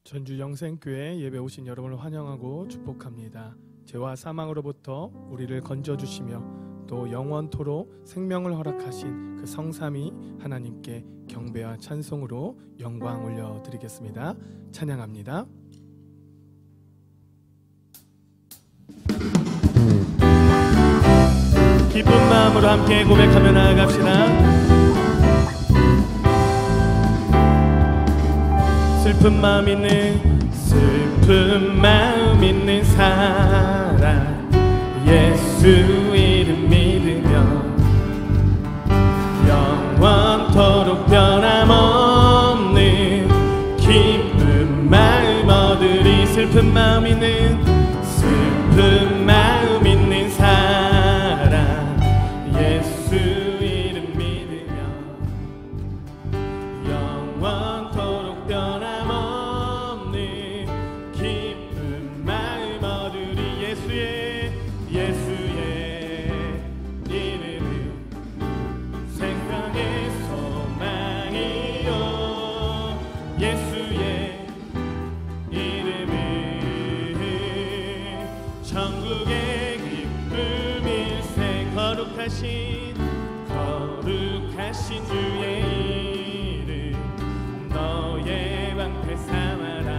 전주 영생교회 예배 오신 여러분을 환영하고 축복합니다. 죄와 사망으로부터 우리를 건져주시며 또 영원토록 생명을 허락하신 그 성삼위 하나님께 경배와 찬송으로 영광 올려드리겠습니다. 찬양합니다. 기쁜 마음으로 함께 고백하며 나아갑시다. 슬픈 마음 있는 사람 예수 이름 믿으며 영원토록 변함없는 기쁜 마음 얻으리. 슬픈 마음 있는 사람 예수 이름 믿으며 영원토록 변함없는 기쁜 마음 얻으리. 예수의 이름은 생명의 소망이요 예수의 이름은 천국의 기쁨일세. 거룩하신 주의 이름 너의 방패 삼아라.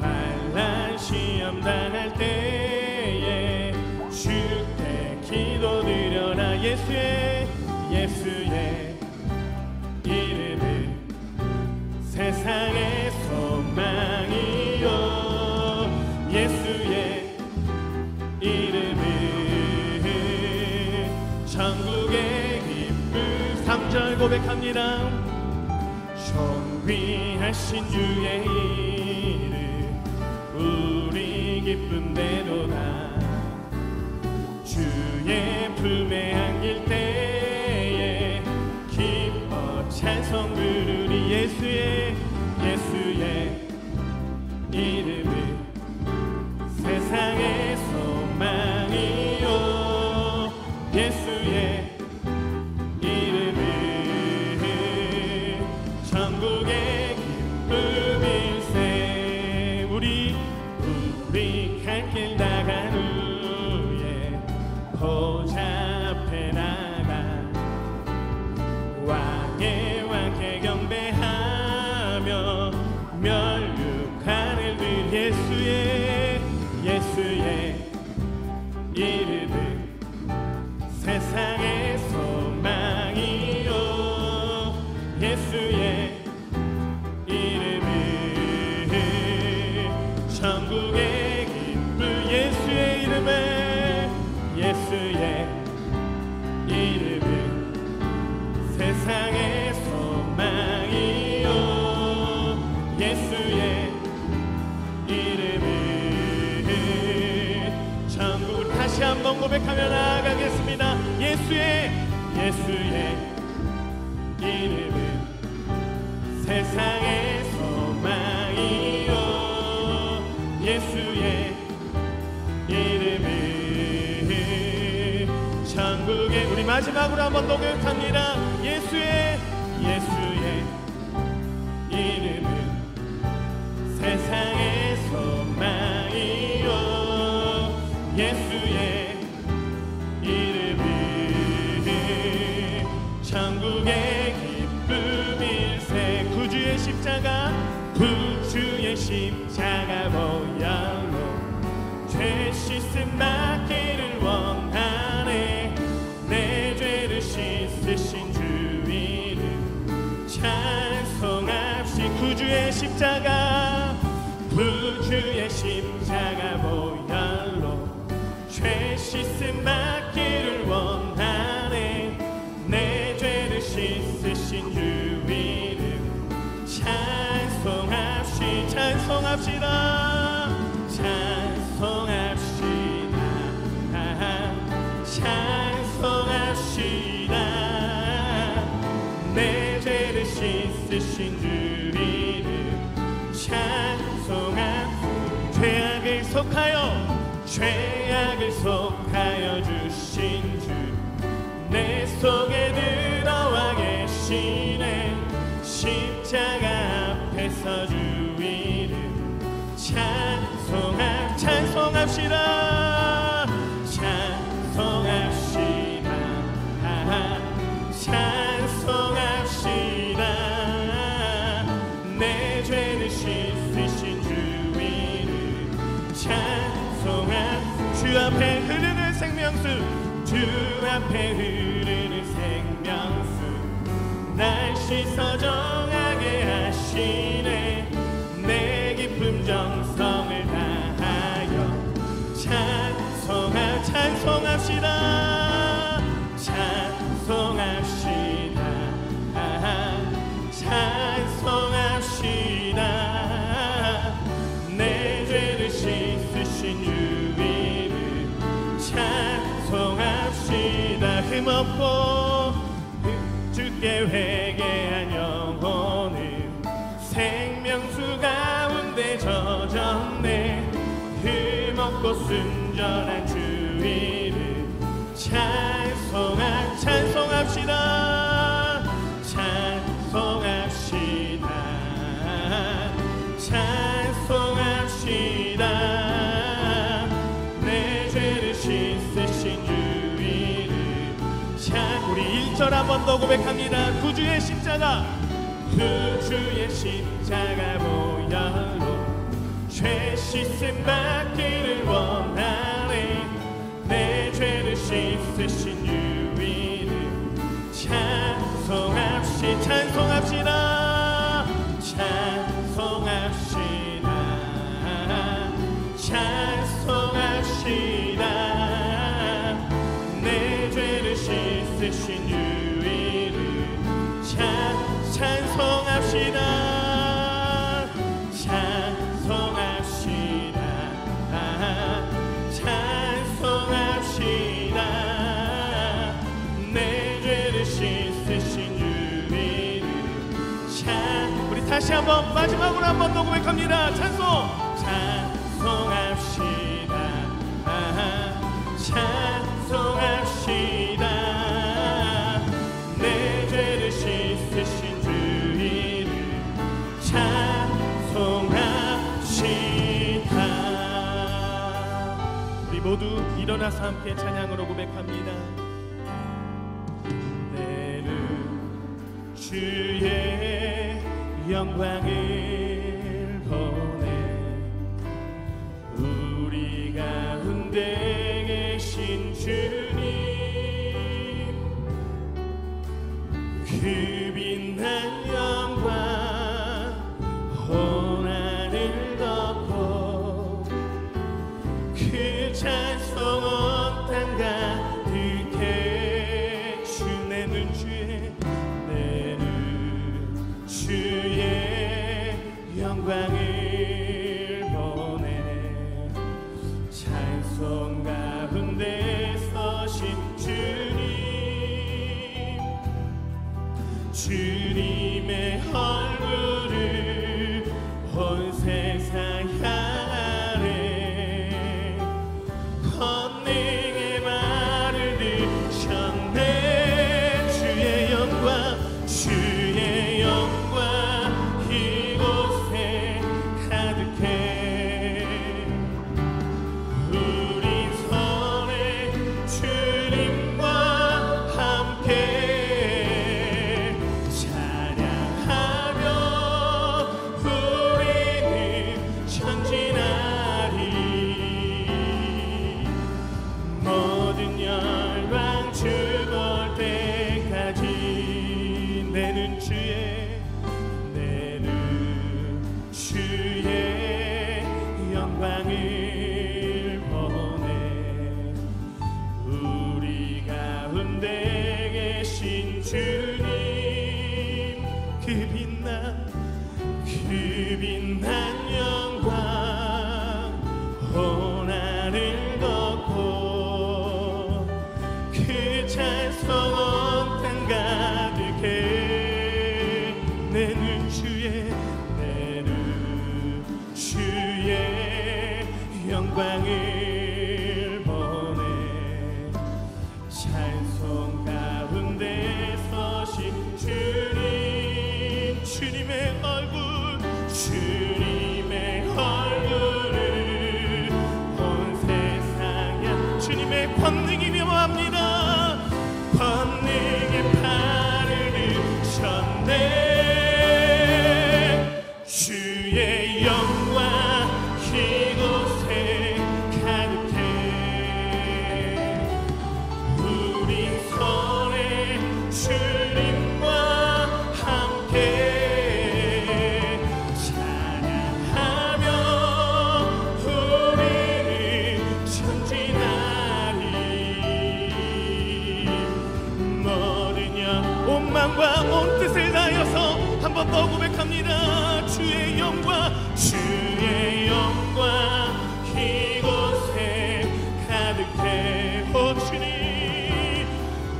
환난 시험 당할 때에 주께 기도드려라. 예수의 이름은 세상의 소망이요 예수의 이름은 천국의 기쁨. 3절 고백합니다. 존귀하신 주의 이름 우리 기쁨대로다. 주의 품에 안길 때에 기뻐 찬송 부르리. 예수의 이름은 세상의 소망이요 예수의 이름은 천국의 기쁨일세. 우리 갈 길 나간 후에 보좌 앞에 나가 왕의 왕께 경배하며 멸류관을 들. 예수의 이름은 세상의 소망이요 예수의 이름은 천국의 기쁨. 예수의 이름은 세상의 소망이요 예수의 이름은 천국. 다시 한번 고백하며 나아가겠습니다. 예수의 이름은 세상의 소망이요 예수의 이름은 천국의. 우리 마지막으로 한번 더 고백합니다. 예수의 이름은 세상의 소망이요 예수의 이름은 천국의 기쁨일세. 구주의 십자가 보혈로 죄 씻음 받기를 원하네. 내 죄를 씻으신 주 이름 찬송합시. 구주의 십자가 보혈로 죄 씻음 받기를 원하네. 내 죄를 씻으신 주 이름 찬송합시다. 내 죄를 씻으신 주 이름 찬송합시다. 죄악을 속하여 주신 주 내 속에 들어와 계시네. 십자가 앞에 서주 생명수 주 앞에 흐르는 생명수 날 씻어 정하게 하시네 내 기쁨 정성을 다하여 찬송합시다 찬송합시다 찬송합시다 내 죄를 씻으신 주 이름 찬송합시다 흠없고 주께 회개한 영혼은 생명수 가운데 젖었네 흠없고 순전한 주 이름 찬송합시다 찬송합시다 찬송합시다 내 죄를 씻으신 주 이름 우리 1절 한 번 더 고백합니다. 구주의 십자가 구주의 십자가 보혈로 죄 씻음 받기를 원하네 내 죄를 씻으신 주 이름 찬송합시다 찬송합시다 내 죄를 씻으신 주 이름 찬송합시다 찬송합시다 내 죄를 씻으신 주 이름 우리 다시 한번 마지막으로 한 번 더 고백합니다. 찬송합시다 찬송합시다 내 죄를 씻으신 주 이름 찬송합시다. 우리 모두 일어나서 함께 찬양으로 고백합니다. 내는 주의 영광을 보내 우리 가운데 계신 주님 그 빛난 영광 온 하늘 덮고 그 찬송 온 땅 가득해 주 내는 주의 영광을 보내 찬송 가운데 서신 주님의 얼굴을 온 세상 향하네 권능의 말을 드셨네 주의 영광 이곳에 가득해 우리 손에 주님과 함께 찬양하며 우리는 전진하리 모든 열방 죽을 때까지 내는 주의 영광을 보내 우리 가운데 계신 주님 그 빛난 영광 온 하늘 덮고 그 찬송 온 땅 가득해 내는 주의 영광을 보내 찬송 가운데 서신 주님의 얼굴을 온 세상에 주님의 권능이 묘합니다 권능의 팔을 드셨네 주의 영광 이곳에 가득해 주님과 함께 찬양하며 우리는 전진하리. 뭐느냐 온 마음과 온 뜻을 다하여서 한 번 더 고백합니다. 주의 영광 주의 영광 이곳에 가득해. 오 주님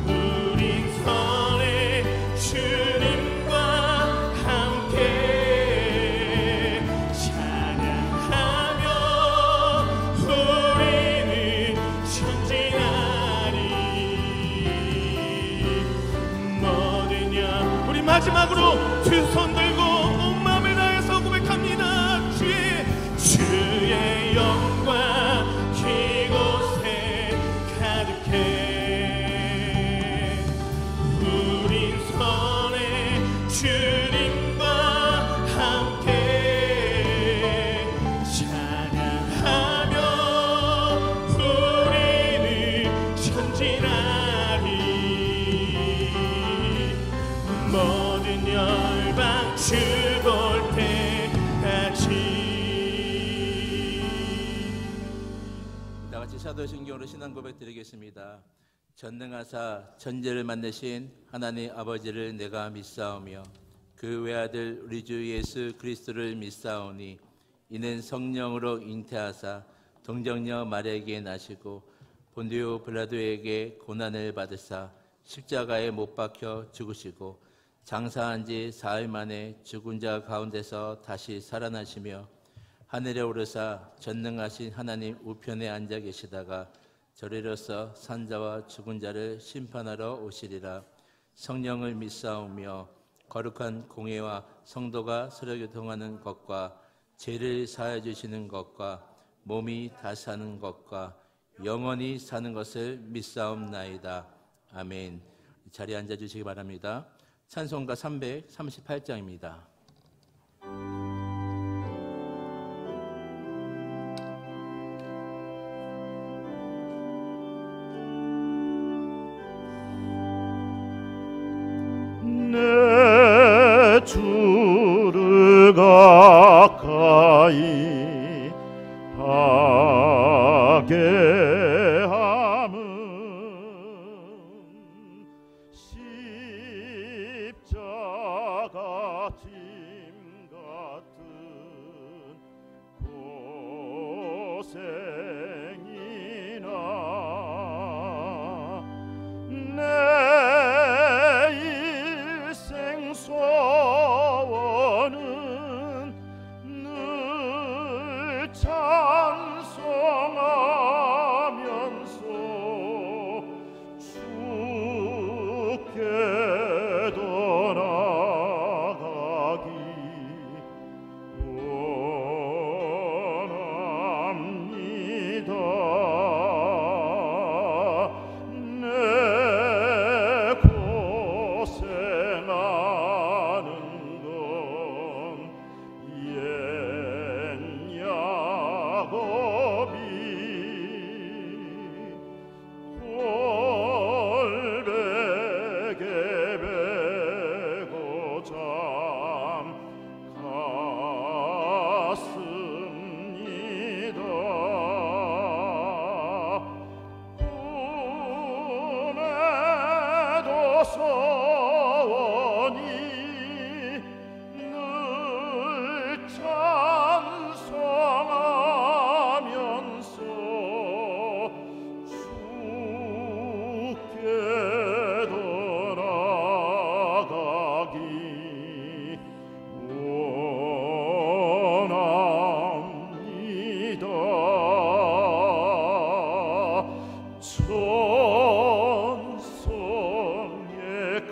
우린 선해 주님과 함께 찬양하며 우리는 전진하리. 뭐느냐 우리 마지막으로 두 손 들고 온 마음을 다해서 고백합니다. 주의 영광 이곳에 가득해. 우린 선해 주님과 함께 찬양하며 우리는 전진하리. 모든 열방 주 볼 때까지. 다같이 사도신경으로 신앙 고백 드리겠습니다. 전능하사 천지를 만드신 하나님 아버지를 내가 믿사오며 그 외아들 우리 주 예수 그리스도를 믿사오니 이는 성령으로 잉태하사 동정녀 마리아에게 나시고 본디오 빌라도에게 고난을 받으사 십자가에 못 박혀 죽으시고 장사한 지 사흘 만에 죽은 자 가운데서 다시 살아나시며 하늘에 오르사 전능하신 하나님 우편에 앉아 계시다가 저리로서 산자와 죽은 자를 심판하러 오시리라. 성령을 믿사오며 거룩한 공회와 성도가 서로 교통하는 것과 죄를 사하여 주시는 것과 몸이 다시 사는 것과 영원히 사는 것을 믿사옵나이다. 아멘. 자리에 앉아 주시기 바랍니다. 찬송가 338장입니다. 내 주를 가까이 하게 함은 십자가 짐 같은 고생이나 내 일생 소원은 늘 찬송하면서 주께 돌아가기 원합니다. 내 고생하는 건 옛 야곱이 골백에 베고 잠 갔습니다. 꿈에도 소원이 늘 찬송하면서 주께 돌아가기 원합니다. 천성의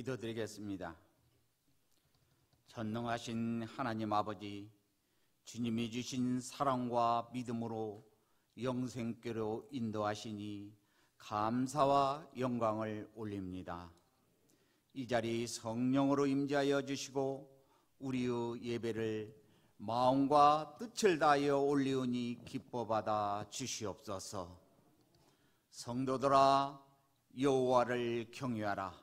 기도드리겠습니다. 전능하신 하나님 아버지, 주님이 주신 사랑과 믿음으로 영생교로 인도하시니 감사와 영광을 올립니다. 이 자리 성령으로 임재하여 주시고 우리의 예배를 마음과 뜻을 다하여 올리오니 기뻐받아 주시옵소서. 성도들아, 여호와를 경외하라.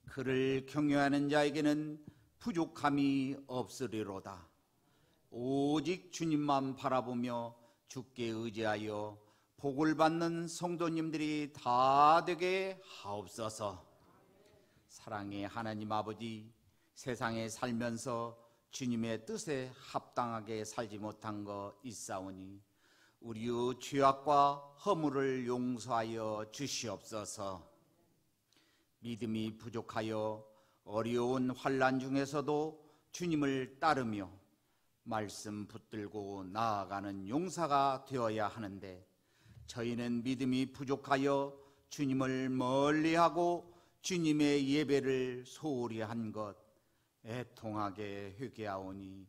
그를 경외하는 자에게는 부족함이 없으리로다. 오직 주님만 바라보며 주께 의지하여 복을 받는 성도님들이 다 되게 하옵소서. 사랑의 하나님 아버지, 세상에 살면서 주님의 뜻에 합당하게 살지 못한 것 있사오니 우리의 죄악과 허물을 용서하여 주시옵소서. 믿음이 부족하여 어려운 환난 중에서도 주님을 따르며 말씀 붙들고 나아가는 용사가 되어야 하는데, 저희는 믿음이 부족하여 주님을 멀리하고 주님의 예배를 소홀히 한 것 애통하게 회개하오니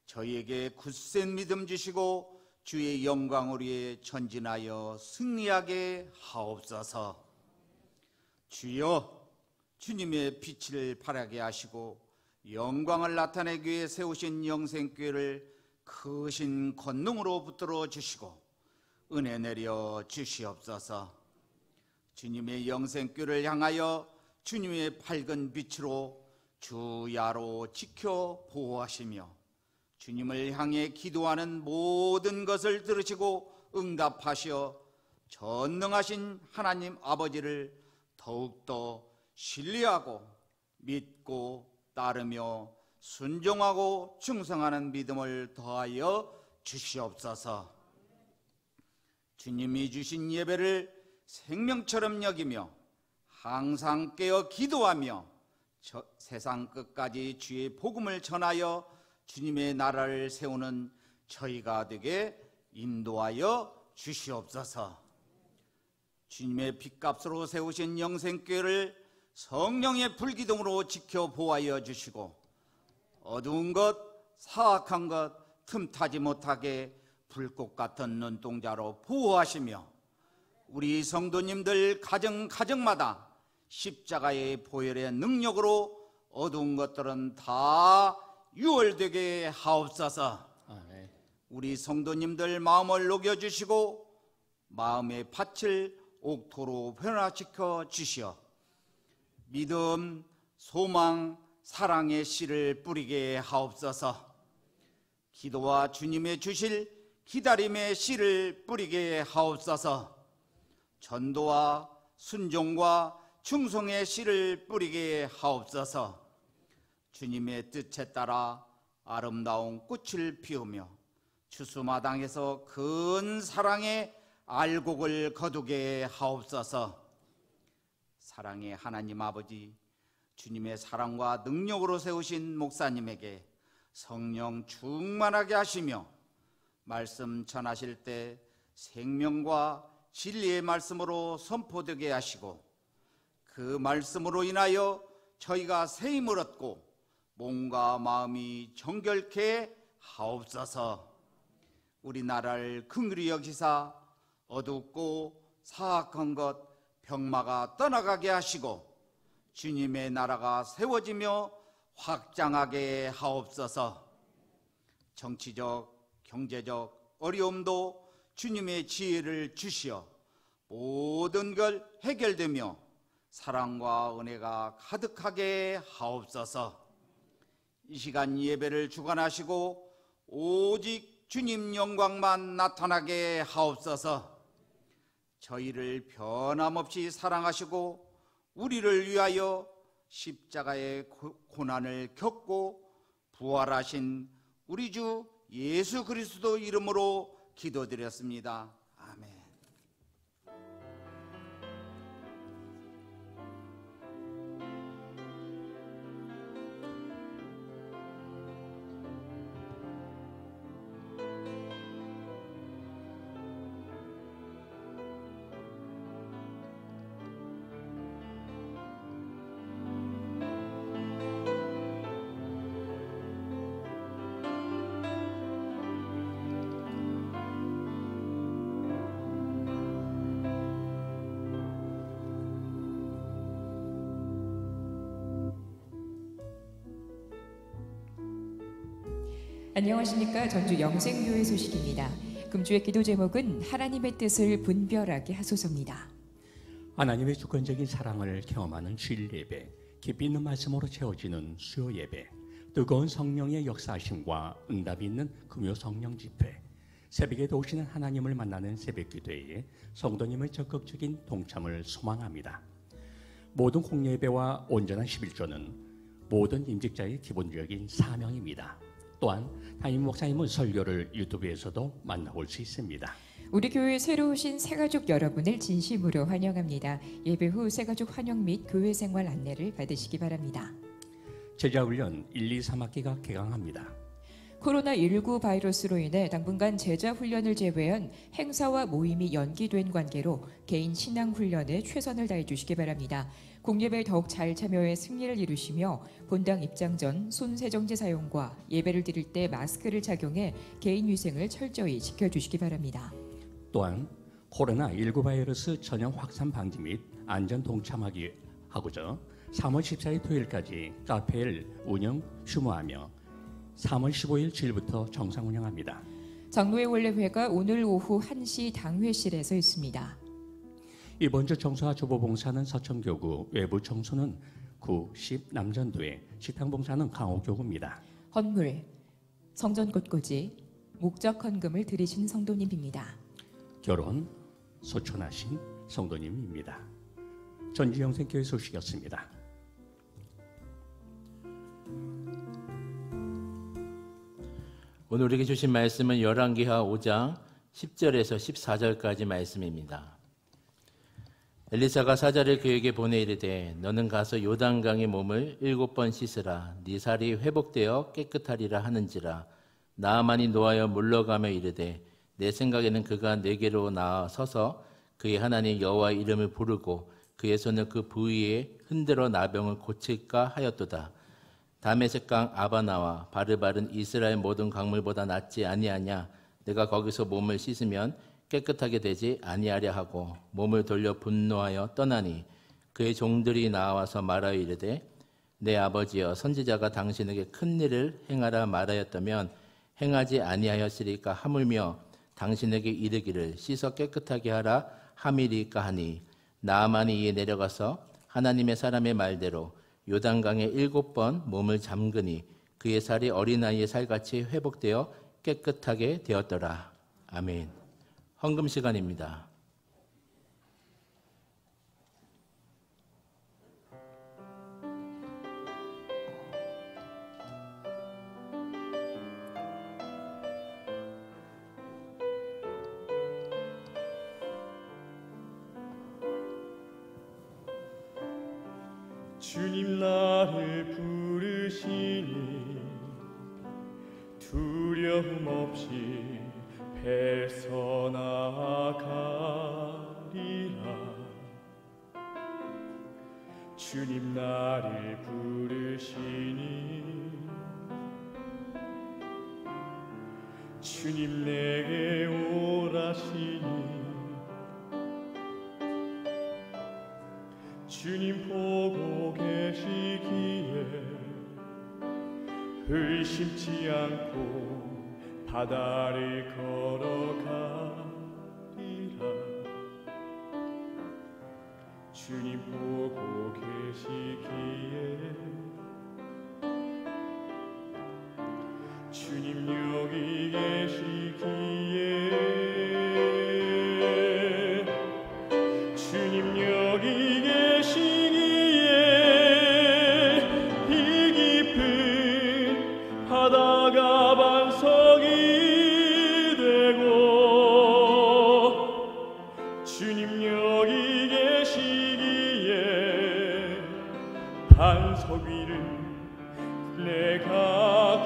저희에게 굳센 믿음 주시고 주의 영광을 위해 전진하여 승리하게 하옵소서. 주여, 주님의 빛을 발하게 하시고 영광을 나타내기 위해 세우신 영생교회를 크신 권능으로 붙들어 주시고 은혜 내려 주시옵소서. 주님의 영생교회를 향하여 주님의 밝은 빛으로 주야로 지켜 보호하시며 주님을 향해 기도하는 모든 것을 들으시고 응답하시어 전능하신 하나님 아버지를 더욱더 신뢰하고 믿고 따르며 순종하고 충성하는 믿음을 더하여 주시옵소서. 주님이 주신 예배를 생명처럼 여기며 항상 깨어 기도하며 세상 끝까지 주의 복음을 전하여 주님의 나라를 세우는 저희가 되게 인도하여 주시옵소서. 주님의 핏값으로 세우신 영생교회를 성령의 불기둥으로 지켜 보호하여 주시고 어두운 것, 사악한 것 틈타지 못하게 불꽃 같은 눈동자로 보호하시며 우리 성도님들 가정마다 십자가의 보혈의 능력으로 어두운 것들은 다 유월되게 하옵소서. 아멘. 우리 성도님들 마음을 녹여주시고 마음의 밭을 옥토로 변화시켜 주시어 믿음, 소망, 사랑의 씨를 뿌리게 하옵소서. 기도와 주님의 주실 기다림의 씨를 뿌리게 하옵소서. 전도와 순종과 충성의 씨를 뿌리게 하옵소서. 주님의 뜻에 따라 아름다운 꽃을 피우며 추수마당에서 큰 사랑의 알곡을 거두게 하옵소서. 사랑의 하나님 아버지, 주님의 사랑과 능력으로 세우신 목사님에게 성령 충만하게 하시며 말씀 전하실 때 생명과 진리의 말씀으로 선포되게 하시고 그 말씀으로 인하여 저희가 새 힘을 얻고 몸과 마음이 정결케 하옵소서. 우리나라를 긍휼히 여기사 어둡고 사악한 것 병마가 떠나가게 하시고 주님의 나라가 세워지며 확장하게 하옵소서. 정치적, 경제적 어려움도 주님의 지혜를 주시어 모든 걸 해결되며 사랑과 은혜가 가득하게 하옵소서. 이 시간 예배를 주관하시고 오직 주님 영광만 나타나게 하옵소서. 저희를 변함없이 사랑하시고 우리를 위하여 십자가의 고난을 겪고 부활하신 우리 주 예수 그리스도 이름으로 기도드렸습니다. 아멘. 안녕하십니까. 전주 영생교회 소식입니다. 금주의 기도 제목은 하나님의 뜻을 분별하게 하소서입니다. 하나님의 주권적인 사랑을 경험하는 주일 예배, 깊이 있는 말씀으로 채워지는 수요 예배, 뜨거운 성령의 역사하심과 응답이 있는 금요 성령 집회, 새벽에도 오시는 하나님을 만나는 새벽 기도회에 성도님의 적극적인 동참을 소망합니다. 모든 공예배와 온전한 11조는 모든 임직자의 기본적인 사명입니다. 또한 담임 목사님의 설교를 유튜브에서도 만나볼 수 있습니다. 우리 교회 새로 오신 새가족 여러분을 진심으로 환영합니다. 예배 후 새가족 환영 및 교회 생활 안내를 받으시기 바랍니다. 제자훈련 1, 2, 3학기가 개강합니다. 코로나19 바이러스로 인해 당분간 제자훈련을 제외한 행사와 모임이 연기된 관계로 개인 신앙훈련에 최선을 다해 주시기 바랍니다. 공예배에 더욱 잘 참여해 승리를 이루시며 본당 입장 전 손 세정제 사용과 예배를 드릴 때 마스크를 착용해 개인 위생을 철저히 지켜주시기 바랍니다. 또한 코로나19 바이러스 전염 확산 방지 및 안전 동참하기 하고자 3월 14일 토요일까지 카페를 운영 휴무하며 3월 15일 주일부터 정상 운영합니다. 장로회 원래회가 오늘 오후 1시 당회실에서 있습니다. 이번 주 청소와 주보 봉사는 서천교구, 외부 청소는 9, 10 남전도회, 식당 봉사는 강호교구입니다. 헌물, 성전 곳곳이 목적 헌금을 드리신 성도님입니다. 결혼, 소천하신 성도님입니다. 전주영생교회 소식이었습니다. 오늘 우리에게 주신 말씀은 열왕기하 5장 10절에서 14절까지 말씀입니다. 엘리사가 사자를 그에게 보내 이르되 너는 가서 요단강의 몸을 7번 씻으라. 네 살이 회복되어 깨끗하리라 하는지라. 나아만이 노하여 물러가며 이르되 내 생각에는 그가 내게로 나아 서서 그의 하나님 여호와의 이름을 부르고 그의 손을 그 부위에 흔들어 나병을 고칠까 하였도다. 다메섹강 아바나와 바르바른 이스라엘 모든 강물보다 낫지 아니하냐. 내가 거기서 몸을 씻으면 깨끗하게 되지 아니하려 하고 몸을 돌려 분노하여 떠나니 그의 종들이 나와서 말하여 이르되 내 아버지여 선지자가 당신에게 큰 일을 행하라 말하였다면 행하지 아니하였으리까 하물며 당신에게 이르기를 씻어 깨끗하게 하라 함이리까 하니 나아만이 이에 내려가서 하나님의 사람의 말대로 요단강에 7번 몸을 잠그니 그의 살이 어린아이의 살같이 회복되어 깨끗하게 되었더라. 아멘. 헌금 시간입니다. 주님 나를 부르시니 두려움 없이 배서 나아가리라. 주님 나를 부르시니 주님 내게 오라시니 주님 보고 계시기에 의심치 않고 바다를 걸어가리라. 주님 보고 계시기에 주님 여기 계시기에 주님 여기 계시기에 이 깊은 바다가 반석이 되고 주님 여기 계시기에 반석 위를 내가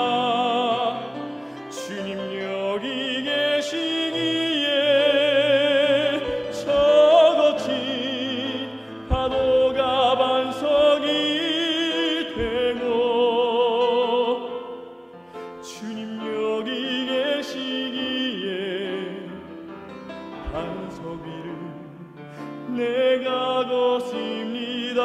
걸어가리라. 주님 여기 계시기에 저 거친 파도가 반석이 되고 주님 여기 계시기에 반석 위를 내가 걷습니다.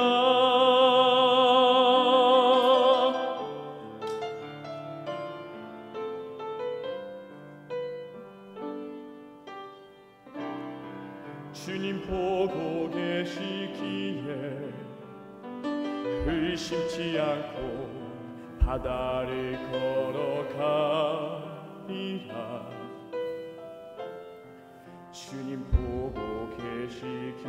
주님 보고 계시기에 의심치 않고 바다를 걸어가리라. 주님 보고 계시기에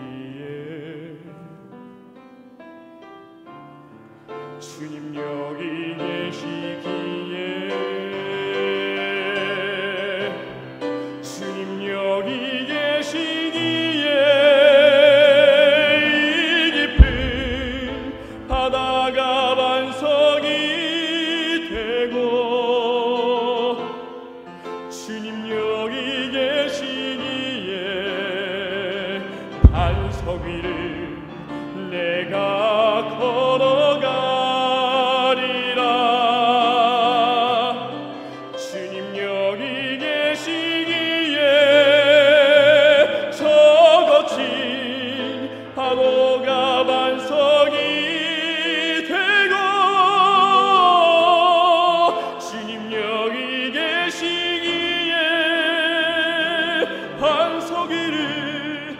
주님 여기 계시기에 주님 여기 계시기에 이 깊은 바다가 반석이 되고 주님 여기 계시기에 반석 위를 내가 걸어가리라. 주님 여기 계시기에 저 거친 파도가 반석이 되고 주님 여기 계시기에 반석 위를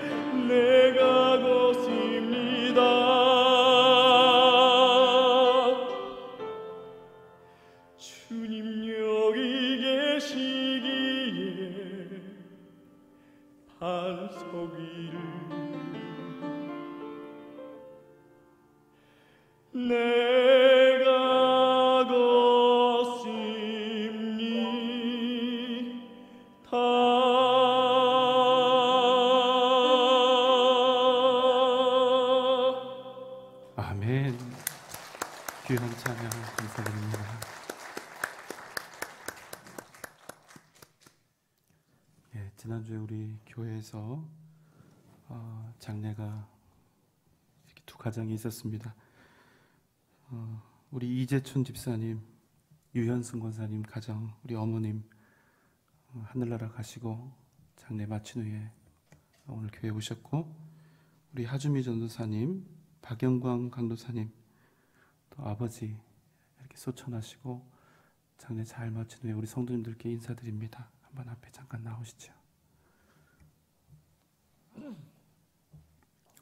내가 걷습니다. 주님 여기 계시기에 반석 위를 내가 걷습니다. 아멘. 귀한 찬양 감사드립니다. 예, 지난주에 우리 교회에서 장례가 이렇게 두 가정이 있었습니다. 우리 이재춘 집사님, 유현승 권사님 가정, 우리 어머님 하늘나라 가시고 장례 마친 후에 오늘 교회에 오셨고, 우리 하주미 전도사님, 박영광 강도사님, 또 아버지 이렇게 소천하시고 장례 잘 마친 후에 우리 성도님들께 인사드립니다. 한번 앞에 잠깐 나오시죠.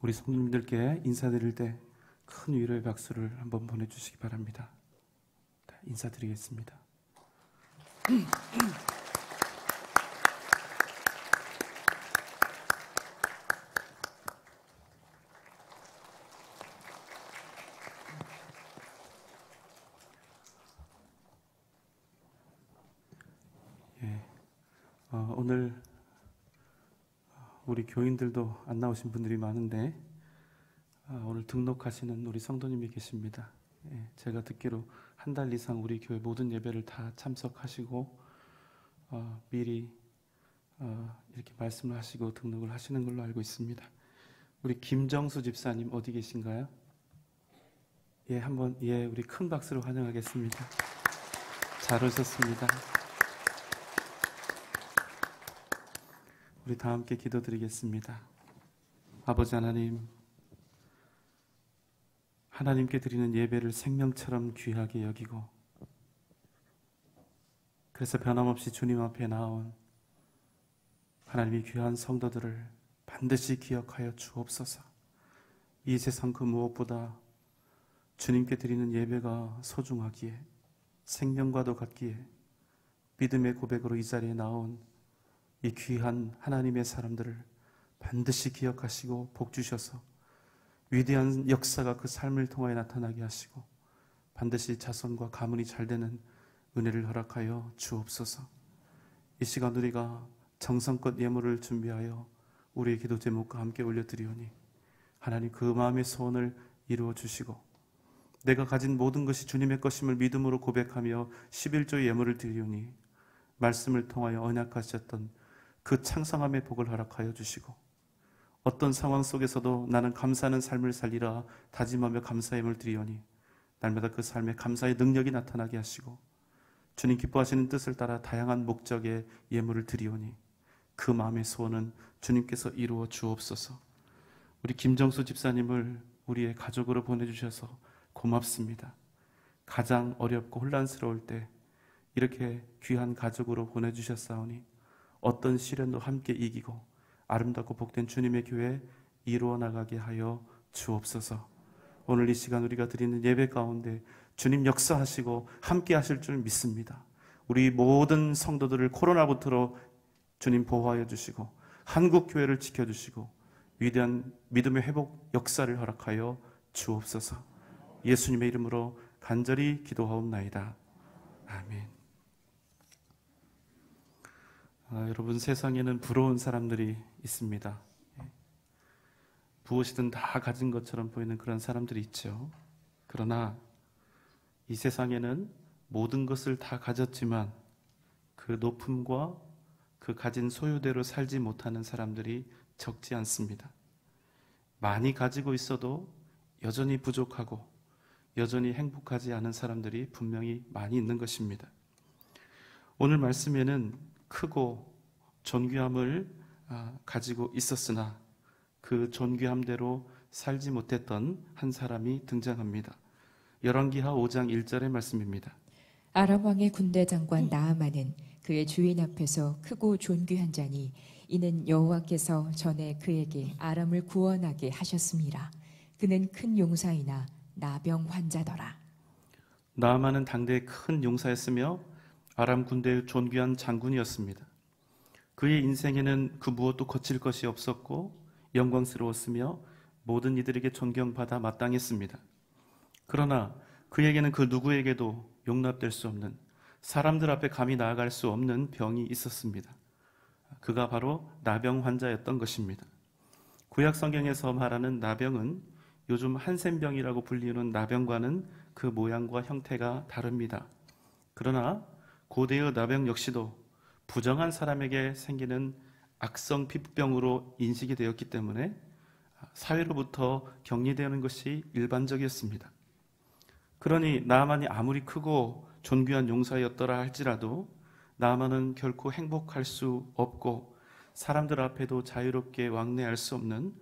우리 성도님들께 인사드릴 때 큰 위로의 박수를 한번 보내주시기 바랍니다. 네, 인사드리겠습니다. 오늘 우리 교인들도 안 나오신 분들이 많은데 오늘 등록하시는 우리 성도님이 계십니다. 제가 듣기로 한 달 이상 우리 교회 모든 예배를 다 참석하시고 미리 이렇게 말씀을 하시고 등록을 하시는 걸로 알고 있습니다. 우리 김정수 집사님 어디 계신가요? 우리 큰 박수로 환영하겠습니다. 잘 오셨습니다. 우리 다 함께 기도드리겠습니다. 아버지 하나님, 하나님께 드리는 예배를 생명처럼 귀하게 여기고 그래서 변함없이 주님 앞에 나온 하나님의 귀한 성도들을 반드시 기억하여 주옵소서. 이 세상 그 무엇보다 주님께 드리는 예배가 소중하기에 생명과도 같기에 믿음의 고백으로 이 자리에 나온 이 귀한 하나님의 사람들을 반드시 기억하시고 복 주셔서 위대한 역사가 그 삶을 통하여 나타나게 하시고 반드시 자손과 가문이 잘 되는 은혜를 허락하여 주옵소서. 이 시간 우리가 정성껏 예물을 준비하여 우리의 기도 제목과 함께 올려드리오니 하나님 그 마음의 소원을 이루어 주시고 내가 가진 모든 것이 주님의 것임을 믿음으로 고백하며 11조의 예물을 드리오니 말씀을 통하여 언약하셨던 그 창성함의 복을 허락하여 주시고 어떤 상황 속에서도 나는 감사하는 삶을 살리라 다짐하며 감사의 예물을 드리오니 날마다 그 삶에 감사의 능력이 나타나게 하시고 주님 기뻐하시는 뜻을 따라 다양한 목적의 예물을 드리오니 그 마음의 소원은 주님께서 이루어 주옵소서. 우리 김정수 집사님을 우리의 가족으로 보내주셔서 고맙습니다. 가장 어렵고 혼란스러울 때 이렇게 귀한 가족으로 보내주셨사오니 어떤 시련도 함께 이기고 아름답고 복된 주님의 교회 이루어 나가게 하여 주옵소서. 오늘 이 시간 우리가 드리는 예배 가운데 주님 역사하시고 함께 하실 줄 믿습니다. 우리 모든 성도들을 코로나부터 주님 보호하여 주시고 한국 교회를 지켜주시고 위대한 믿음의 회복 역사를 허락하여 주옵소서. 예수님의 이름으로 간절히 기도하옵나이다. 아멘. 여러분, 세상에는 부러운 사람들이 있습니다. 무엇이든 다 가진 것처럼 보이는 그런 사람들이 있죠. 그러나 이 세상에는 모든 것을 다 가졌지만 그 높음과 그 가진 소유대로 살지 못하는 사람들이 적지 않습니다. 많이 가지고 있어도 여전히 부족하고 여전히 행복하지 않은 사람들이 분명히 많이 있는 것입니다. 오늘 말씀에는 크고 존귀함을 가지고 있었으나 그 존귀함대로 살지 못했던 한 사람이 등장합니다. 열왕기하 5장 1절의 말씀입니다. 아람 왕의 군대 장관 나아만은 그의 주인 앞에서 크고 존귀한 자니 이는 여호와께서 전에 그에게 아람을 구원하게 하셨습니다. 그는 큰 용사이나 나병 환자더라. 나아만은 당대의 큰 용사였으며 아람 군대의 존귀한 장군이었습니다. 그의 인생에는 그 무엇도 거칠 것이 없었고 영광스러웠으며 모든 이들에게 존경받아 마땅했습니다. 그러나 그에게는 그 누구에게도 용납될 수 없는, 사람들 앞에 감히 나아갈 수 없는 병이 있었습니다. 그가 바로 나병 환자였던 것입니다. 구약 성경에서 말하는 나병은 요즘 한센병이라고 불리는 나병과는 그 모양과 형태가 다릅니다. 그러나 고대의 나병 역시도 부정한 사람에게 생기는 악성 피부병으로 인식이 되었기 때문에 사회로부터 격리되는 것이 일반적이었습니다. 그러니 나아만이 아무리 크고 존귀한 용사였더라 할지라도 나아만은 결코 행복할 수 없고 사람들 앞에도 자유롭게 왕래할 수 없는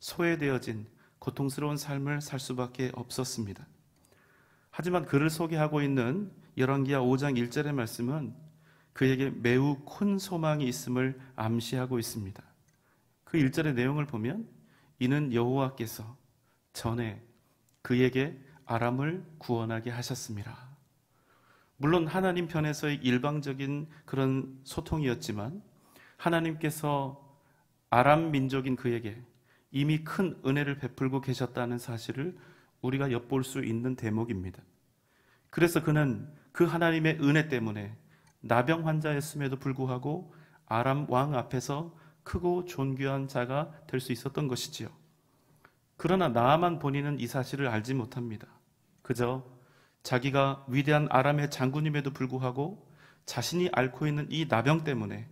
소외되어진 고통스러운 삶을 살 수밖에 없었습니다. 하지만 그를 소개하고 있는 열왕기하 5장 1절의 말씀은 그에게 매우 큰 소망이 있음을 암시하고 있습니다. 그 1절의 내용을 보면 이는 여호와께서 전에 그에게 아람을 구원하게 하셨습니다. 물론 하나님 편에서의 일방적인 그런 소통이었지만 하나님께서 아람 민족인 그에게 이미 큰 은혜를 베풀고 계셨다는 사실을 우리가 엿볼 수 있는 대목입니다. 그래서 그는 그 하나님의 은혜 때문에 나병 환자였음에도 불구하고 아람 왕 앞에서 크고 존귀한 자가 될 수 있었던 것이지요. 그러나 나아만 본인은 이 사실을 알지 못합니다. 그저 자기가 위대한 아람의 장군임에도 불구하고 자신이 앓고 있는 이 나병 때문에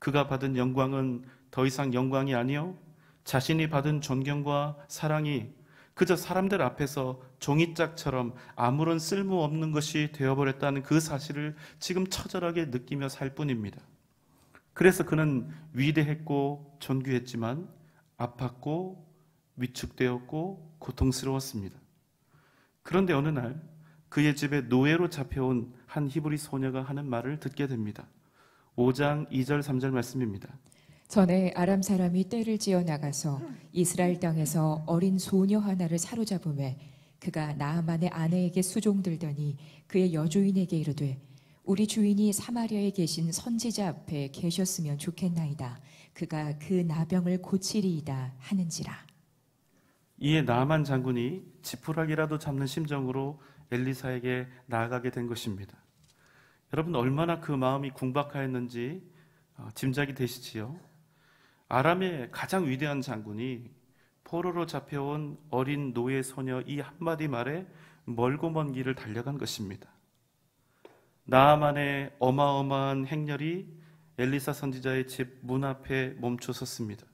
그가 받은 영광은 더 이상 영광이 아니요 자신이 받은 존경과 사랑이 그저 사람들 앞에서 종이짝처럼 아무런 쓸모없는 것이 되어버렸다는 그 사실을 지금 처절하게 느끼며 살 뿐입니다. 그래서 그는 위대했고 존귀했지만 아팠고 위축되었고 고통스러웠습니다. 그런데 어느 날 그의 집에 노예로 잡혀온 한 히브리 소녀가 하는 말을 듣게 됩니다. 5장 2절 3절 말씀입니다. 전에 아람 사람이 떼를 지어 나가서 이스라엘 땅에서 어린 소녀 하나를 사로잡음에 그가 나아만의 아내에게 수종들더니 그의 여주인에게 이르되 우리 주인이 사마리아에 계신 선지자 앞에 계셨으면 좋겠나이다. 그가 그 나병을 고치리이다 하는지라. 이에 나아만 장군이 지푸라기라도 잡는 심정으로 엘리사에게 나아가게 된 것입니다. 여러분 얼마나 그 마음이 궁박하였는지 짐작이 되시지요? 아람의 가장 위대한 장군이 포로로 잡혀온 어린 노예 소녀 이 한마디 말에 멀고 먼 길을 달려간 것입니다. 나아만의 어마어마한 행렬이 엘리사 선지자의 집 문 앞에 멈춰 섰습니다.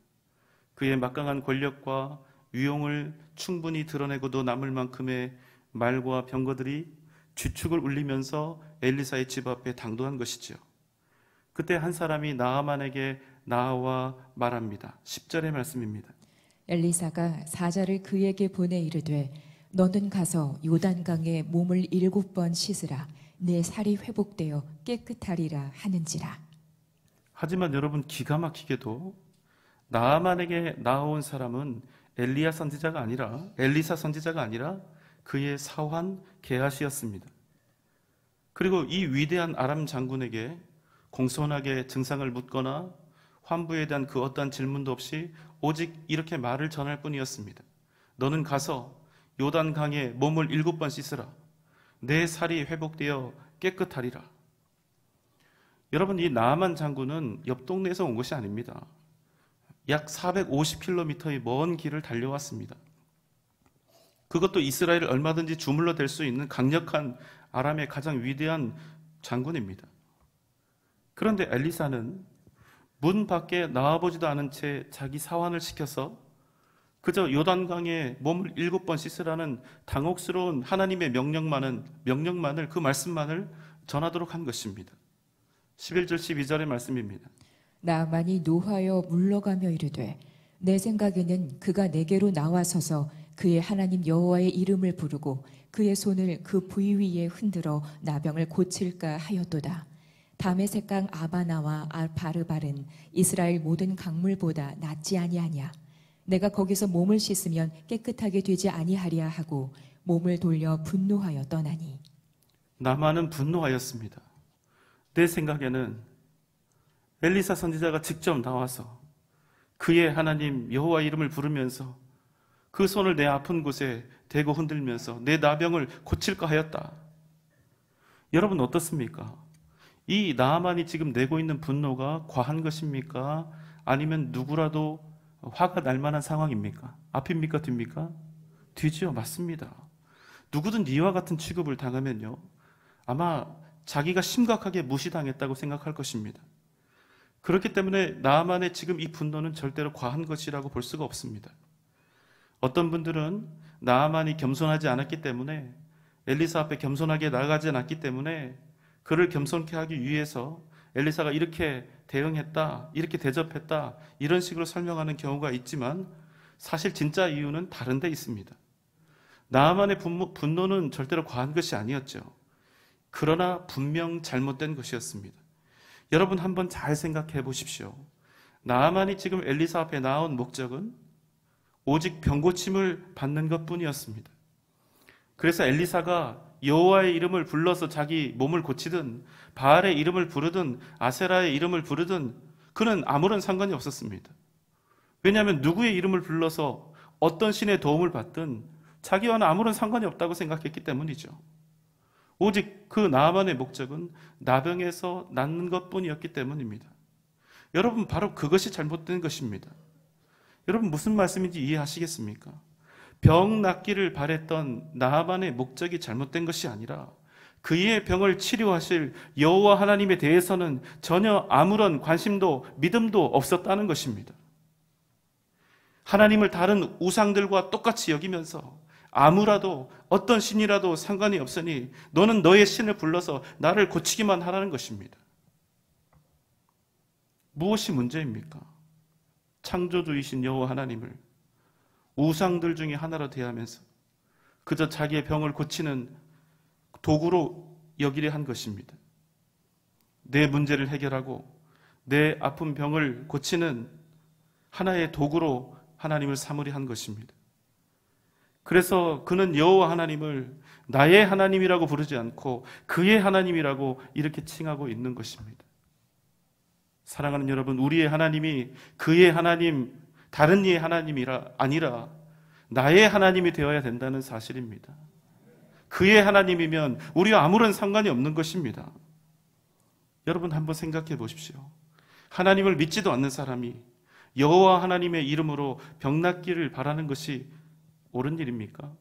그의 막강한 권력과 위용을 충분히 드러내고도 남을 만큼의 말과 병거들이 쥐축을 울리면서 엘리사의 집 앞에 당도한 것이지요. 그때 한 사람이 나아만에게 나와 말합니다. 10절의 말씀입니다. 엘리사가 사자를 그에게 보내 이르되 너는 가서 요단강에 몸을 7번 씻으라. 내 살이 회복되어 깨끗하리라 하는지라. 하지만 여러분 기가 막히게도 나아만에게 나온 사람은 엘리사 선지자가 아니라 그의 사환 게하시였습니다. 그리고 이 위대한 아람 장군에게 공손하게 증상을 묻거나 환부에 대한 그 어떠한 질문도 없이 오직 이렇게 말을 전할 뿐이었습니다. 너는 가서 요단강에 몸을 7번 씻으라. 내 살이 회복되어 깨끗하리라. 여러분, 이 나아만 장군은 옆 동네에서 온 것이 아닙니다. 약 450km의 먼 길을 달려왔습니다. 그것도 이스라엘을 얼마든지 주물러 댈 수 있는 강력한 아람의 가장 위대한 장군입니다. 그런데 엘리사는 문 밖에 나와보지도 않은 채 자기 사환을 시켜서 그저 요단강에 몸을 7번 씻으라는 당혹스러운 하나님의 명령만을 그 말씀만을 전하도록 한 것입니다. 11절 12절의 말씀입니다. 나아만이 노하여 물러가며 이르되 내 생각에는 그가 내게로 나와서서 그의 하나님 여호와의 이름을 부르고 그의 손을 그 부위 위에 흔들어 나병을 고칠까 하였도다. 다메섹강 아바나와 바르발은 이스라엘 모든 강물보다 낫지 아니하냐. 내가 거기서 몸을 씻으면 깨끗하게 되지 아니하랴 하고 몸을 돌려 분노하여 떠나니. 나만은 분노하였습니다. 내 생각에는 엘리사 선지자가 직접 나와서 그의 하나님 여호와 이름을 부르면서 그 손을 내 아픈 곳에 대고 흔들면서 내 나병을 고칠까 하였다. 여러분 어떻습니까? 이 나아만이 지금 내고 있는 분노가 과한 것입니까? 아니면 누구라도 화가 날 만한 상황입니까? 앞입니까? 뒤입니까? 뒤지요. 맞습니다. 누구든 이와 같은 취급을 당하면요, 아마 자기가 심각하게 무시당했다고 생각할 것입니다. 그렇기 때문에 나아만의 지금 이 분노는 절대로 과한 것이라고 볼 수가 없습니다. 어떤 분들은 나아만이 겸손하지 않았기 때문에, 엘리사 앞에 겸손하게 나가지 않았기 때문에 그를 겸손케 하기 위해서 엘리사가 이렇게 대응했다, 이렇게 대접했다, 이런 식으로 설명하는 경우가 있지만 사실 진짜 이유는 다른 데 있습니다. 나아만의 분노는 절대로 과한 것이 아니었죠. 그러나 분명 잘못된 것이었습니다. 여러분 한번 잘 생각해 보십시오. 나아만이 지금 엘리사 앞에 나온 목적은 오직 병고침을 받는 것뿐이었습니다. 그래서 엘리사가 여호와의 이름을 불러서 자기 몸을 고치든 바알의 이름을 부르든 아세라의 이름을 부르든 그는 아무런 상관이 없었습니다. 왜냐하면 누구의 이름을 불러서 어떤 신의 도움을 받든 자기와는 아무런 상관이 없다고 생각했기 때문이죠. 오직 그 나아만의 목적은 나병에서 낫는 것뿐이었기 때문입니다. 여러분 바로 그것이 잘못된 것입니다. 여러분 무슨 말씀인지 이해하시겠습니까? 병 낫기를 바랬던 나아만의 목적이 잘못된 것이 아니라 그의 병을 치료하실 여호와 하나님에 대해서는 전혀 아무런 관심도 믿음도 없었다는 것입니다. 하나님을 다른 우상들과 똑같이 여기면서 아무라도 어떤 신이라도 상관이 없으니 너는 너의 신을 불러서 나를 고치기만 하라는 것입니다. 무엇이 문제입니까? 창조주이신 여호와 하나님을 우상들 중에 하나로 대하면서 그저 자기의 병을 고치는 도구로 여기려 한 것입니다. 내 문제를 해결하고 내 아픈 병을 고치는 하나의 도구로 하나님을 삼으려 한 것입니다. 그래서 그는 여호와 하나님을 나의 하나님이라고 부르지 않고 그의 하나님이라고 이렇게 칭하고 있는 것입니다. 사랑하는 여러분, 우리의 하나님이 그의 하나님, 다른 이의 하나님이 아니라 나의 하나님이 되어야 된다는 사실입니다. 그의 하나님이면 우리와 아무런 상관이 없는 것입니다. 여러분 한번 생각해 보십시오. 하나님을 믿지도 않는 사람이 여호와 하나님의 이름으로 병 낫기를 바라는 것이 옳은 일입니까?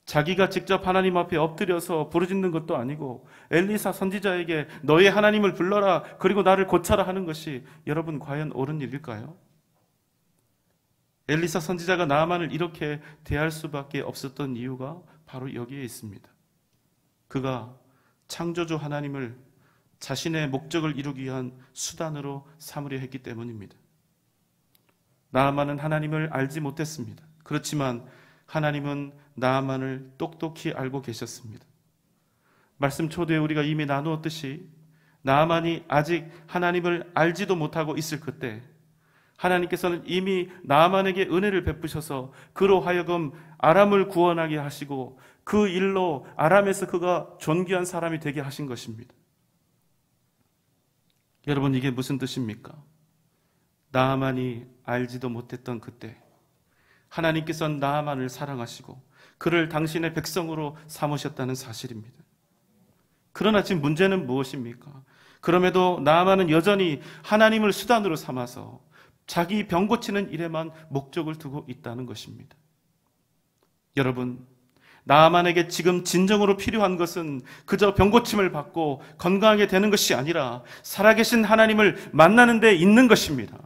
자기가 직접 하나님 앞에 엎드려서 부르짖는 것도 아니고 엘리사 선지자에게 너의 하나님을 불러라 그리고 나를 고쳐라 하는 것이 여러분 과연 옳은 일일까요? 엘리사 선지자가 나아만을 이렇게 대할 수밖에 없었던 이유가 바로 여기에 있습니다. 그가 창조주 하나님을 자신의 목적을 이루기 위한 수단으로 삼으려 했기 때문입니다. 나아만은 하나님을 알지 못했습니다. 그렇지만 하나님은 나아만을 똑똑히 알고 계셨습니다. 말씀 초대에 우리가 이미 나누었듯이 나아만이 아직 하나님을 알지도 못하고 있을 그때 하나님께서는 이미 나아만에게 은혜를 베푸셔서 그로 하여금 아람을 구원하게 하시고 그 일로 아람에서 그가 존귀한 사람이 되게 하신 것입니다. 여러분, 이게 무슨 뜻입니까? 나아만이 알지도 못했던 그때 하나님께서는 나아만을 사랑하시고 그를 당신의 백성으로 삼으셨다는 사실입니다. 그러나 지금 문제는 무엇입니까? 그럼에도 나아만은 여전히 하나님을 수단으로 삼아서 자기 병 고치는 일에만 목적을 두고 있다는 것입니다. 여러분, 나아만에게 지금 진정으로 필요한 것은 그저 병 고침을 받고 건강하게 되는 것이 아니라 살아계신 하나님을 만나는 데 있는 것입니다.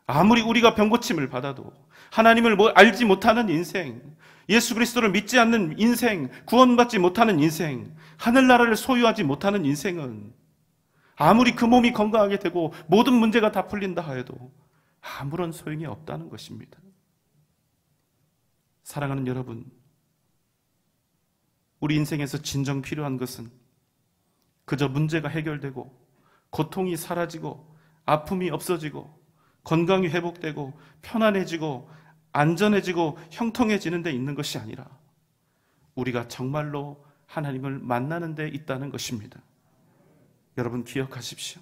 아무리 우리가 병 고침을 받아도 하나님을 알지 못하는 인생, 예수 그리스도를 믿지 않는 인생, 구원받지 못하는 인생, 하늘나라를 소유하지 못하는 인생은 아무리 그 몸이 건강하게 되고 모든 문제가 다 풀린다 하여도 아무런 소용이 없다는 것입니다. 사랑하는 여러분, 우리 인생에서 진정 필요한 것은 그저 문제가 해결되고 고통이 사라지고 아픔이 없어지고 건강이 회복되고 편안해지고 안전해지고 형통해지는 데 있는 것이 아니라 우리가 정말로 하나님을 만나는 데 있다는 것입니다. 여러분, 기억하십시오.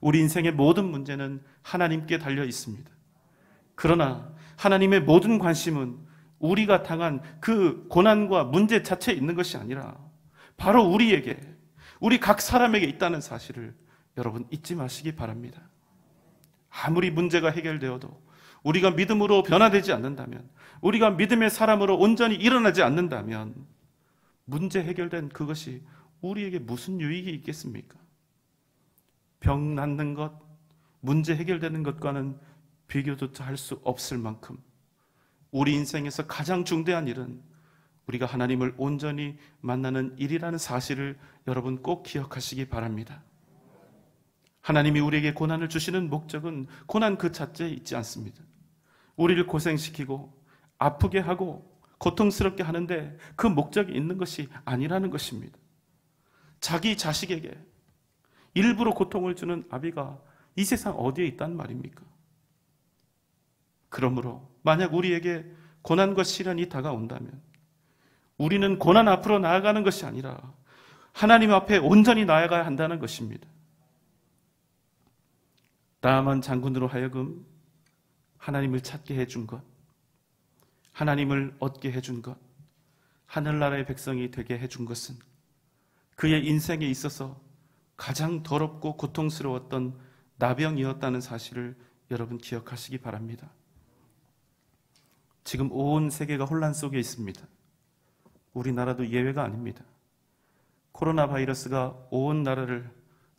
우리 인생의 모든 문제는 하나님께 달려 있습니다. 그러나 하나님의 모든 관심은 우리가 당한 그 고난과 문제 자체에 있는 것이 아니라 바로 우리에게, 우리 각 사람에게 있다는 사실을 여러분 잊지 마시기 바랍니다. 아무리 문제가 해결되어도 우리가 믿음으로 변화되지 않는다면, 우리가 믿음의 사람으로 온전히 일어나지 않는다면 문제 해결된 그것이 우리에게 무슨 유익이 있겠습니까? 병 낫는 것, 문제 해결되는 것과는 비교조차 할 수 없을 만큼 우리 인생에서 가장 중대한 일은 우리가 하나님을 온전히 만나는 일이라는 사실을 여러분 꼭 기억하시기 바랍니다. 하나님이 우리에게 고난을 주시는 목적은 고난 그 자체에 있지 않습니다. 우리를 고생시키고 아프게 하고 고통스럽게 하는데 그 목적이 있는 것이 아니라는 것입니다. 자기 자식에게 일부러 고통을 주는 아비가 이 세상 어디에 있단 말입니까? 그러므로 만약 우리에게 고난과 시련이 다가온다면 우리는 고난 앞으로 나아가는 것이 아니라 하나님 앞에 온전히 나아가야 한다는 것입니다. 나아만 장군으로 하여금 하나님을 찾게 해준 것, 하나님을 얻게 해준 것, 하늘나라의 백성이 되게 해준 것은 그의 인생에 있어서 가장 더럽고 고통스러웠던 나병이었다는 사실을 여러분 기억하시기 바랍니다. 지금 온 세계가 혼란 속에 있습니다. 우리나라도 예외가 아닙니다. 코로나 바이러스가 온 나라를,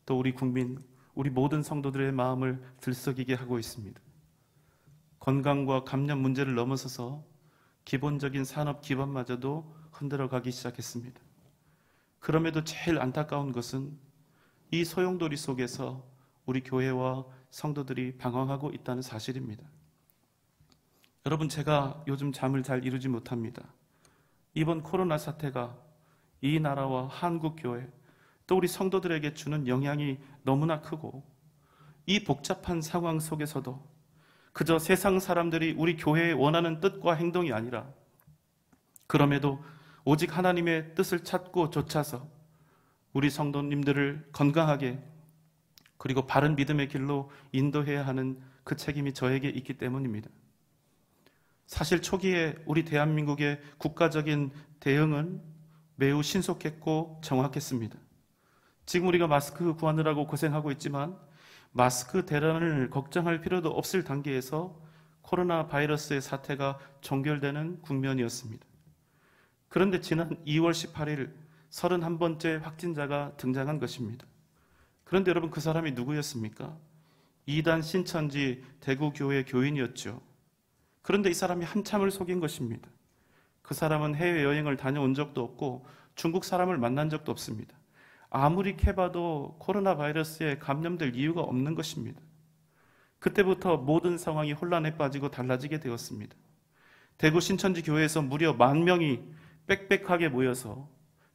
또 우리 국민, 우리 모든 성도들의 마음을 들썩이게 하고 있습니다. 건강과 감염 문제를 넘어서서 기본적인 산업 기반마저도 흔들어가기 시작했습니다. 그럼에도 제일 안타까운 것은 이 소용돌이 속에서 우리 교회와 성도들이 방황하고 있다는 사실입니다. 여러분, 제가 요즘 잠을 잘 이루지 못합니다. 이번 코로나 사태가 이 나라와 한국 교회, 또 우리 성도들에게 주는 영향이 너무나 크고, 이 복잡한 상황 속에서도 그저 세상 사람들이 우리 교회에 원하는 뜻과 행동이 아니라 그럼에도 오직 하나님의 뜻을 찾고 좇아서 우리 성도님들을 건강하게 그리고 바른 믿음의 길로 인도해야 하는 그 책임이 저에게 있기 때문입니다. 사실 초기에 우리 대한민국의 국가적인 대응은 매우 신속했고 정확했습니다. 지금 우리가 마스크 구하느라고 고생하고 있지만 마스크 대란을 걱정할 필요도 없을 단계에서 코로나 바이러스의 사태가 종결되는 국면이었습니다. 그런데 지난 2월 18일 31번째 확진자가 등장한 것입니다. 그런데 여러분, 그 사람이 누구였습니까? 이단 신천지 대구교회 교인이었죠. 그런데 이 사람이 한참을 속인 것입니다. 그 사람은 해외여행을 다녀온 적도 없고 중국 사람을 만난 적도 없습니다. 아무리 캐봐도 코로나 바이러스에 감염될 이유가 없는 것입니다. 그때부터 모든 상황이 혼란에 빠지고 달라지게 되었습니다. 대구 신천지 교회에서 무려 10,000명이 빽빽하게 모여서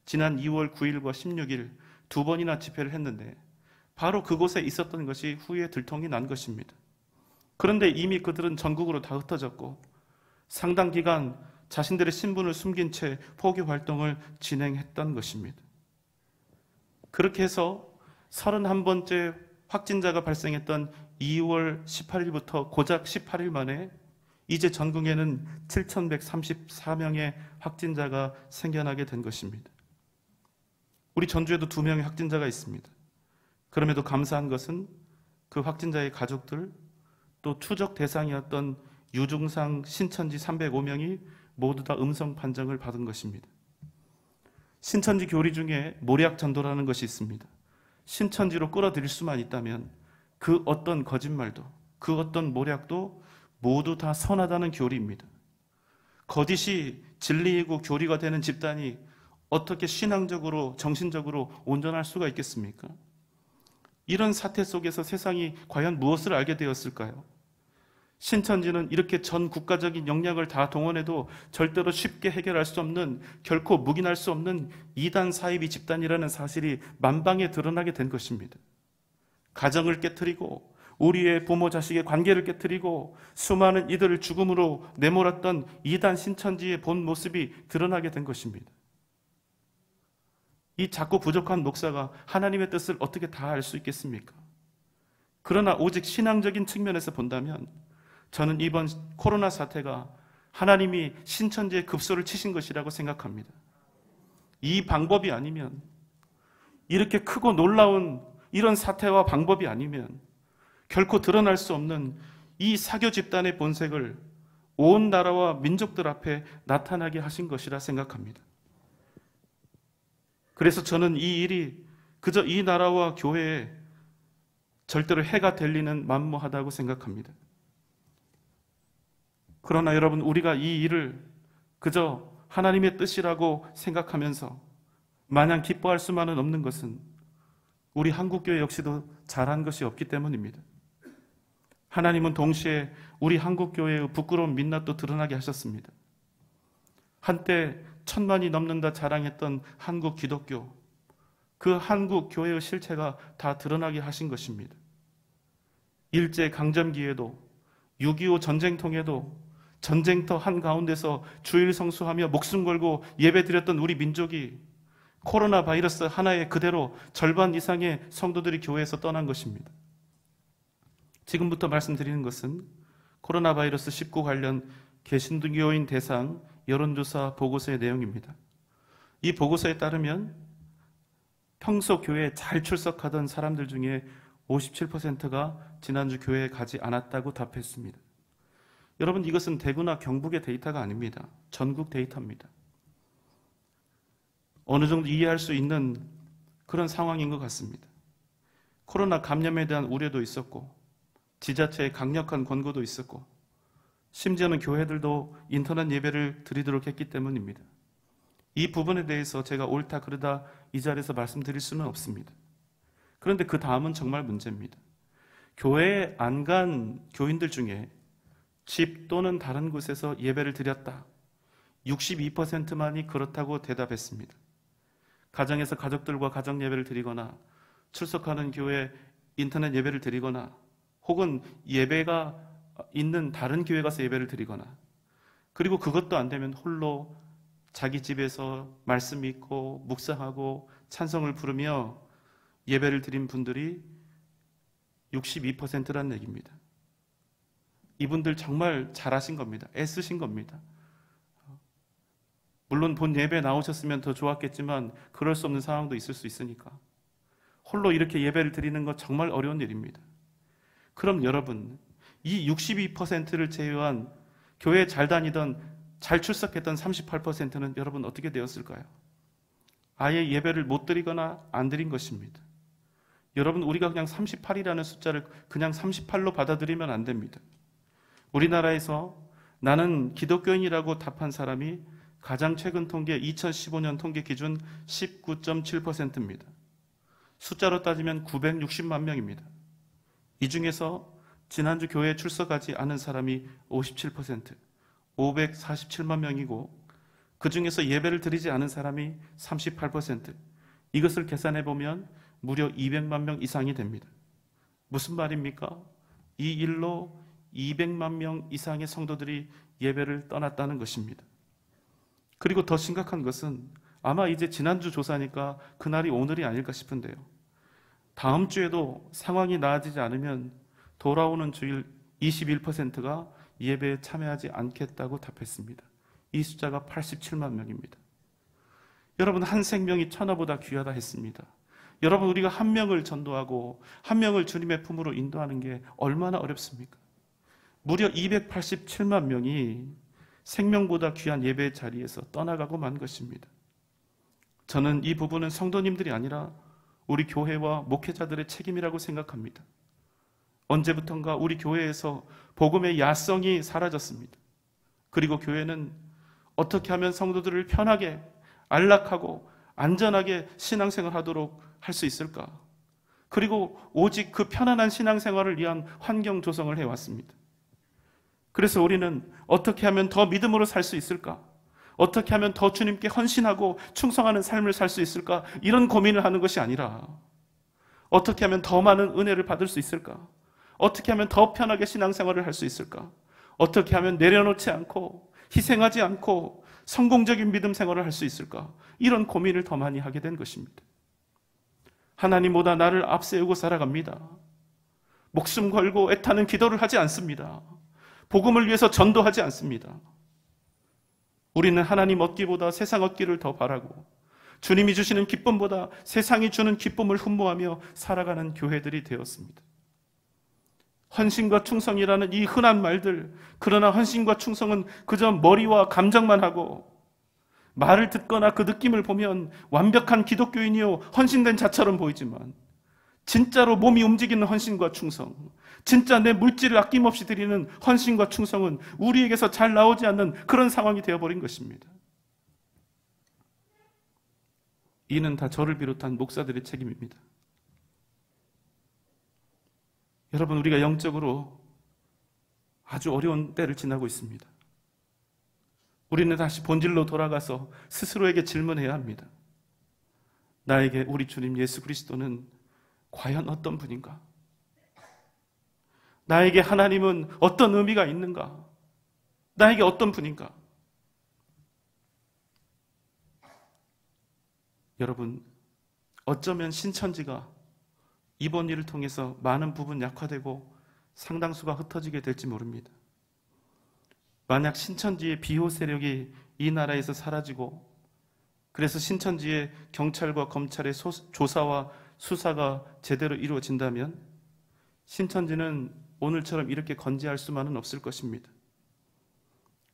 지난 2월 9일과 16일 2번이나 집회를 했는데 바로 그곳에 있었던 것이 후에 들통이 난 것입니다. 그런데 이미 그들은 전국으로 다 흩어졌고 상당 기간 자신들의 신분을 숨긴 채 포교 활동을 진행했던 것입니다. 그렇게 해서 31번째 확진자가 발생했던 2월 18일부터 고작 18일 만에 이제 전국에는 7,134명의 확진자가 생겨나게 된 것입니다. 우리 전주에도 2명의 확진자가 있습니다. 그럼에도 감사한 것은 그 확진자의 가족들, 또 추적 대상이었던 유증상 신천지 305명이 모두 다 음성 판정을 받은 것입니다. 신천지 교리 중에 모략 전도라는 것이 있습니다. 신천지로 끌어들일 수만 있다면 그 어떤 거짓말도, 그 어떤 모략도 모두 다 선하다는 교리입니다. 거짓이 진리이고 교리가 되는 집단이 어떻게 신앙적으로, 정신적으로 온전할 수가 있겠습니까? 이런 사태 속에서 세상이 과연 무엇을 알게 되었을까요? 신천지는 이렇게 전 국가적인 역량을 다 동원해도 절대로 쉽게 해결할 수 없는, 결코 묵인할 수 없는 이단 사이비 집단이라는 사실이 만방에 드러나게 된 것입니다. 가정을 깨트리고 우리의 부모 자식의 관계를 깨트리고 수많은 이들을 죽음으로 내몰았던 이단 신천지의 본 모습이 드러나게 된 것입니다. 이 작고 부족한 목사가 하나님의 뜻을 어떻게 다 알 수 있겠습니까? 그러나 오직 신앙적인 측면에서 본다면 저는 이번 코로나 사태가 하나님이 신천지에 급소를 치신 것이라고 생각합니다. 이 방법이 아니면, 이렇게 크고 놀라운 이런 사태와 방법이 아니면 결코 드러날 수 없는 이 사교 집단의 본색을 온 나라와 민족들 앞에 나타나게 하신 것이라 생각합니다. 그래서 저는 이 일이 그저 이 나라와 교회에 절대로 해가 될 리는 만무하다고 생각합니다. 그러나 여러분, 우리가 이 일을 그저 하나님의 뜻이라고 생각하면서 마냥 기뻐할 수만은 없는 것은 우리 한국교회 역시도 잘한 것이 없기 때문입니다. 하나님은 동시에 우리 한국교회의 부끄러운 민낯도 드러나게 하셨습니다. 한때 1,000만이 넘는다 자랑했던 한국 기독교, 그 한국 교회의 실체가 다 드러나게 하신 것입니다. 일제 강점기에도, 6.25 전쟁통에도 전쟁터 한가운데서 주일 성수하며 목숨 걸고 예배드렸던 우리 민족이 코로나 바이러스 하나에 그대로 절반 이상의 성도들이 교회에서 떠난 것입니다. 지금부터 말씀드리는 것은 코로나 바이러스 19 관련 개신교인 대상 여론조사 보고서의 내용입니다. 이 보고서에 따르면 평소 교회에 잘 출석하던 사람들 중에 57%가 지난주 교회에 가지 않았다고 답했습니다. 여러분, 이것은 대구나 경북의 데이터가 아닙니다. 전국 데이터입니다. 어느 정도 이해할 수 있는 그런 상황인 것 같습니다. 코로나 감염에 대한 우려도 있었고, 지자체의 강력한 권고도 있었고, 심지어는 교회들도 인터넷 예배를 드리도록 했기 때문입니다. 이 부분에 대해서 제가 옳다 그르다 이 자리에서 말씀드릴 수는 없습니다. 그런데 그 다음은 정말 문제입니다. 교회에 안 간 교인들 중에 집 또는 다른 곳에서 예배를 드렸다, 62%만이 그렇다고 대답했습니다. 가정에서 가족들과 가정 예배를 드리거나, 출석하는 교회 인터넷 예배를 드리거나, 혹은 예배가 있는 다른 교회 가서 예배를 드리거나, 그리고 그것도 안 되면 홀로 자기 집에서 말씀 읽고 묵상하고 찬송을 부르며 예배를 드린 분들이 62%라는 얘기입니다. 이분들 정말 잘하신 겁니다. 애쓰신 겁니다. 물론 본 예배에 나오셨으면 더 좋았겠지만 그럴 수 없는 상황도 있을 수 있으니까 홀로 이렇게 예배를 드리는 것 정말 어려운 일입니다. 그럼 여러분, 이 62%를 제외한 교회에 잘 다니던, 잘 출석했던 38%는 여러분 어떻게 되었을까요? 아예 예배를 못 드리거나 안 드린 것입니다. 여러분, 우리가 그냥 38이라는 숫자를 그냥 38로 받아들이면 안 됩니다. 우리나라에서 나는 기독교인이라고 답한 사람이 가장 최근 통계 2015년 통계 기준 19.7%입니다. 숫자로 따지면 960만 명입니다. 이 중에서 지난주 교회에 출석하지 않은 사람이 57%, 547만 명이고, 그 중에서 예배를 드리지 않은 사람이 38%, 이것을 계산해보면 무려 200만 명 이상이 됩니다. 무슨 말입니까? 이 일로 200만 명 이상의 성도들이 예배를 떠났다는 것입니다. 그리고 더 심각한 것은 아마 이제 지난주 조사니까 그날이 오늘이 아닐까 싶은데요. 다음 주에도 상황이 나아지지 않으면 돌아오는 주일 21%가 예배에 참여하지 않겠다고 답했습니다. 이 숫자가 87만 명입니다. 여러분, 한 생명이 천하보다 귀하다 했습니다. 여러분, 우리가 한 명을 전도하고 한 명을 주님의 품으로 인도하는 게 얼마나 어렵습니까? 무려 287만 명이 생명보다 귀한 예배의 자리에서 떠나가고 만 것입니다. 저는 이 부분은 성도님들이 아니라 우리 교회와 목회자들의 책임이라고 생각합니다. 언제부턴가 우리 교회에서 복음의 야성이 사라졌습니다. 그리고 교회는 어떻게 하면 성도들을 편하게, 안락하고 안전하게 신앙생활하도록 할 수 있을까? 그리고 오직 그 편안한 신앙생활을 위한 환경 조성을 해왔습니다. 그래서 우리는 어떻게 하면 더 믿음으로 살 수 있을까? 어떻게 하면 더 주님께 헌신하고 충성하는 삶을 살 수 있을까? 이런 고민을 하는 것이 아니라 어떻게 하면 더 많은 은혜를 받을 수 있을까? 어떻게 하면 더 편하게 신앙생활을 할 수 있을까? 어떻게 하면 내려놓지 않고 희생하지 않고 성공적인 믿음 생활을 할 수 있을까? 이런 고민을 더 많이 하게 된 것입니다. 하나님보다 나를 앞세우고 살아갑니다. 목숨 걸고 애타는 기도를 하지 않습니다. 복음을 위해서 전도하지 않습니다. 우리는 하나님 얻기보다 세상 얻기를 더 바라고 주님이 주시는 기쁨보다 세상이 주는 기쁨을 흠모하며 살아가는 교회들이 되었습니다. 헌신과 충성이라는 이 흔한 말들, 그러나 헌신과 충성은 그저 머리와 감정만 하고 말을 듣거나 그 느낌을 보면 완벽한 기독교인이요 헌신된 자처럼 보이지만 진짜로 몸이 움직이는 헌신과 충성, 진짜 내 물질을 아낌없이 드리는 헌신과 충성은 우리에게서 잘 나오지 않는 그런 상황이 되어버린 것입니다. 이는 다 저를 비롯한 목사들의 책임입니다. 여러분, 우리가 영적으로 아주 어려운 때를 지나고 있습니다. 우리는 다시 본질로 돌아가서 스스로에게 질문해야 합니다. 나에게 우리 주님 예수 그리스도는 과연 어떤 분인가? 나에게 하나님은 어떤 의미가 있는가? 나에게 어떤 분인가? 여러분, 어쩌면 신천지가 이번 일을 통해서 많은 부분 약화되고 상당수가 흩어지게 될지 모릅니다. 만약 신천지의 비호 세력이 이 나라에서 사라지고 그래서 신천지의 경찰과 검찰의 조사와 수사가 제대로 이루어진다면 신천지는 오늘처럼 이렇게 건재할 수만은 없을 것입니다.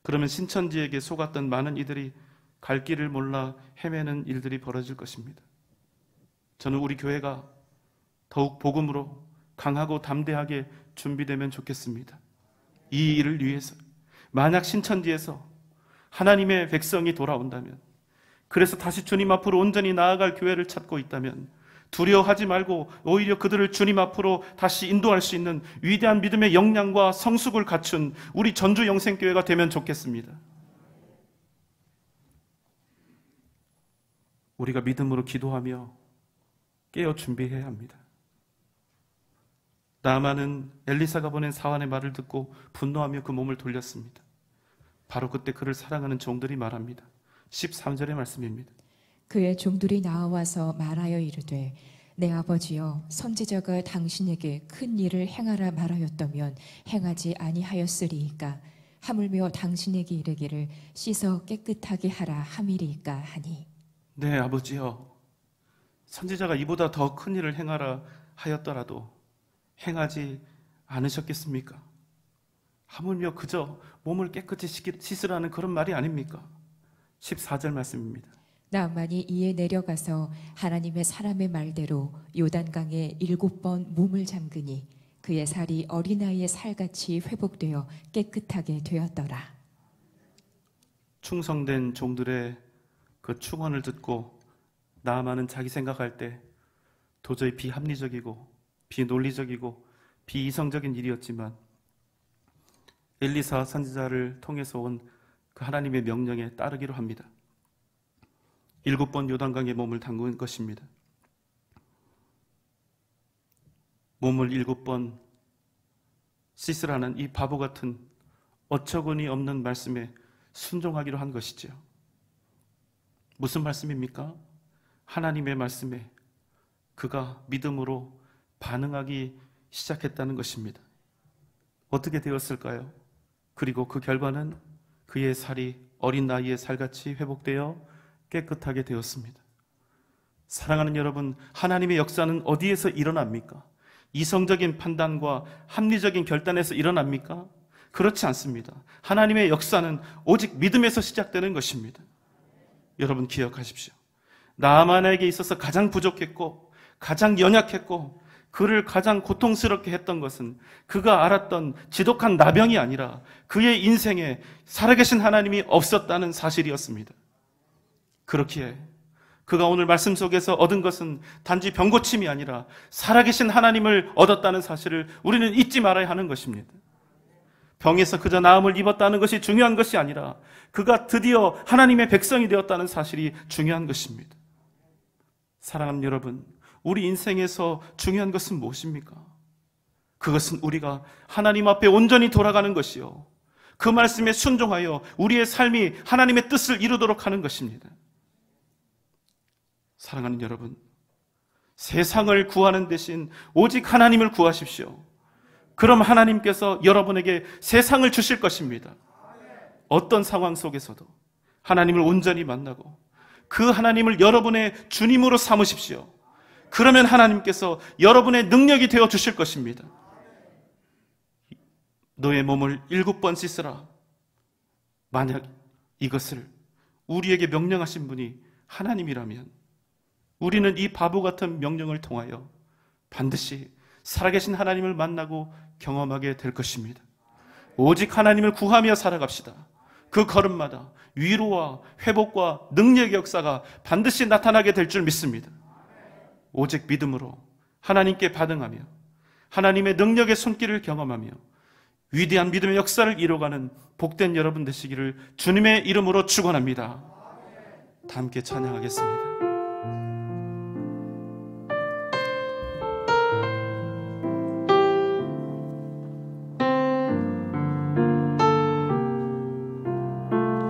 그러면 신천지에게 속았던 많은 이들이 갈 길을 몰라 헤매는 일들이 벌어질 것입니다. 저는 우리 교회가 더욱 복음으로 강하고 담대하게 준비되면 좋겠습니다. 이 일을 위해서 만약 신천지에서 하나님의 백성이 돌아온다면, 그래서 다시 주님 앞으로 온전히 나아갈 교회를 찾고 있다면 두려워하지 말고 오히려 그들을 주님 앞으로 다시 인도할 수 있는 위대한 믿음의 역량과 성숙을 갖춘 우리 전주 영생교회가 되면 좋겠습니다. 우리가 믿음으로 기도하며 깨어 준비해야 합니다. 나아만은 엘리사가 보낸 사환의 말을 듣고 분노하며 그 몸을 돌렸습니다. 바로 그때 그를 사랑하는 종들이 말합니다. 13절의 말씀입니다. 그의 종들이 나와서 말하여 이르되 내 아버지여 선지자가 당신에게 큰 일을 행하라 말하였다면 행하지 아니하였으리이까 하물며 당신에게 이르기를 씻어 깨끗하게 하라 함이리이까 하니. 네, 아버지여, 선지자가 이보다 더 큰 일을 행하라 하였더라도 행하지 않으셨겠습니까? 하물며 그저 몸을 깨끗이 씻으라는 그런 말이 아닙니까? 14절 말씀입니다. 나만이 이에 내려가서 하나님의 사람의 말대로 요단강에 7번 몸을 잠그니 그의 살이 어린아이의 살같이 회복되어 깨끗하게 되었더라. 충성된 종들의 그 축원을 듣고 나아만은 자기 생각할 때 도저히 비합리적이고 비논리적이고 비이성적인 일이었지만 엘리사 선지자를 통해서 온 그 하나님의 명령에 따르기로 합니다. 7번 요단강에 몸을 담근 것입니다. 몸을 7번 시스라는 이 바보 같은 어처구니 없는 말씀에 순종하기로 한 것이죠. 무슨 말씀입니까? 하나님의 말씀에 그가 믿음으로 반응하기 시작했다는 것입니다. 어떻게 되었을까요? 그리고 그 결과는 그의 살이 어린 나이에 살같이 회복되어 깨끗하게 되었습니다. 사랑하는 여러분, 하나님의 역사는 어디에서 일어납니까? 이성적인 판단과 합리적인 결단에서 일어납니까? 그렇지 않습니다. 하나님의 역사는 오직 믿음에서 시작되는 것입니다. 여러분 기억하십시오. 나아만에게 있어서 가장 부족했고 가장 연약했고 그를 가장 고통스럽게 했던 것은 그가 알았던 지독한 나병이 아니라 그의 인생에 살아계신 하나님이 없었다는 사실이었습니다. 그렇기에 그가 오늘 말씀 속에서 얻은 것은 단지 병고침이 아니라 살아계신 하나님을 얻었다는 사실을 우리는 잊지 말아야 하는 것입니다. 병에서 그저 나음을 입었다는 것이 중요한 것이 아니라 그가 드디어 하나님의 백성이 되었다는 사실이 중요한 것입니다. 사랑하는 여러분, 우리 인생에서 중요한 것은 무엇입니까? 그것은 우리가 하나님 앞에 온전히 돌아가는 것이요, 그 말씀에 순종하여 우리의 삶이 하나님의 뜻을 이루도록 하는 것입니다. 사랑하는 여러분, 세상을 구하는 대신 오직 하나님을 구하십시오. 그럼 하나님께서 여러분에게 세상을 주실 것입니다. 어떤 상황 속에서도 하나님을 온전히 만나고 그 하나님을 여러분의 주님으로 삼으십시오. 그러면 하나님께서 여러분의 능력이 되어 주실 것입니다. 너의 몸을 7번 씻으라. 만약 이것을 우리에게 명령하신 분이 하나님이라면 우리는 이 바보 같은 명령을 통하여 반드시 살아계신 하나님을 만나고 경험하게 될 것입니다. 오직 하나님을 구하며 살아갑시다. 그 걸음마다 위로와 회복과 능력의 역사가 반드시 나타나게 될 줄 믿습니다. 오직 믿음으로 하나님께 반응하며 하나님의 능력의 손길을 경험하며 위대한 믿음의 역사를 이뤄가는 복된 여러분 되시기를 주님의 이름으로 축원합니다. 다 함께 찬양하겠습니다.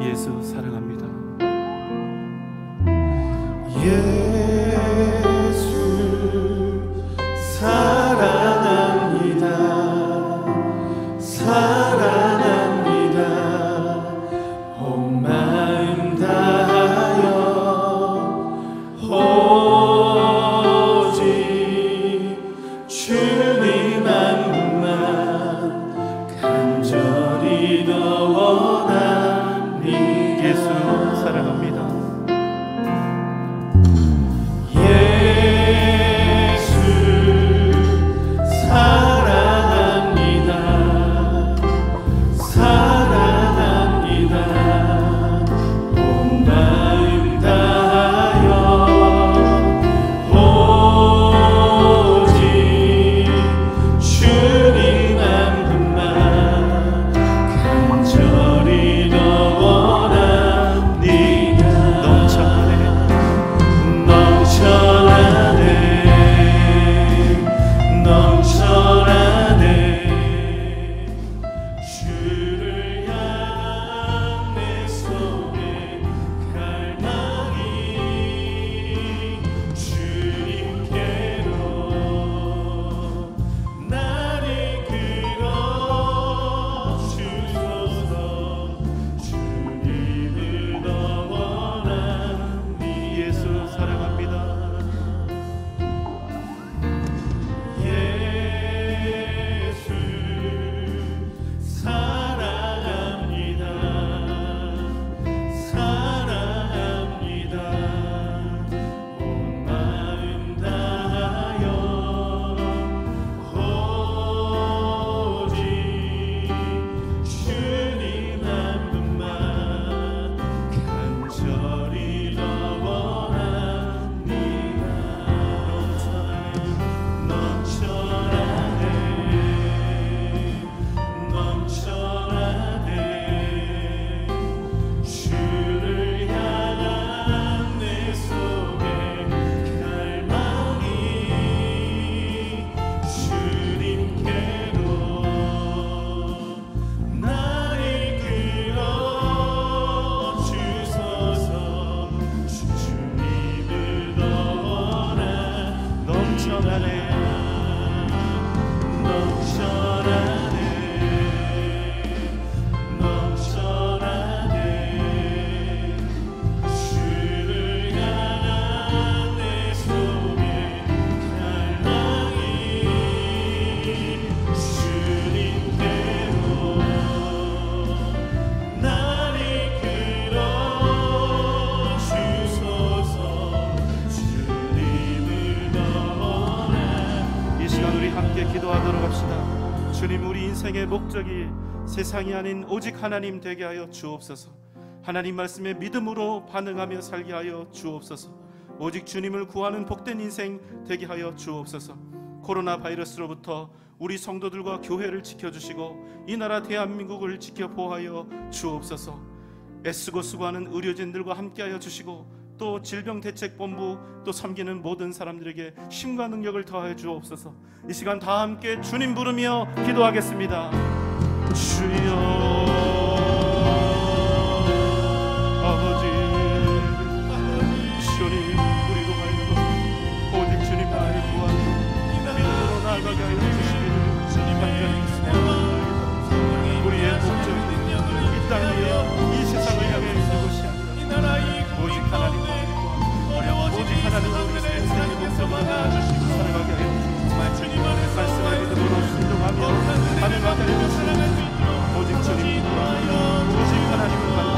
예수 사랑합니다. 예수 사랑합니다. 사랑합니다. 온 마음 다하여 오직 주님 한 분만 간절히 더 원하니. 예수 사랑합니다. 인생의 목적이 세상이 아닌 오직 하나님 되게 하여 주옵소서. 하나님 말씀에 믿음으로 반응하며 살게 하여 주옵소서. 오직 주님을 구하는 복된 인생 되게 하여 주옵소서. 코로나 바이러스로부터 우리 성도들과 교회를 지켜주시고 이 나라 대한민국을 지켜 보호하여 주옵소서. 애쓰고 수고하는 의료진들과 함께하여 주시고 또 질병대책본부 또 섬기는 모든 사람들에게 힘과 능력을 더하여 주옵소서. 이 시간 다 함께 주님 부르며 기도하겠습니다. 주여 아버지, 주님, 우리로 하여금 오직 주님 하나님 구하며 믿음으로 나아가게 하여 주시기를 간절히 기도합니다. 우리의 목적이 이 땅 위에 이 세상을 향해 있는 것이 아니라 오직 하나님, 오직 하나님을 우리 인생의 목적으로 살아가게 하여 주시옵소서. 말씀을 믿음으로 순종하며 반응하게 하여 주시옵소서. 오직 주님과 오직 하나님을 만나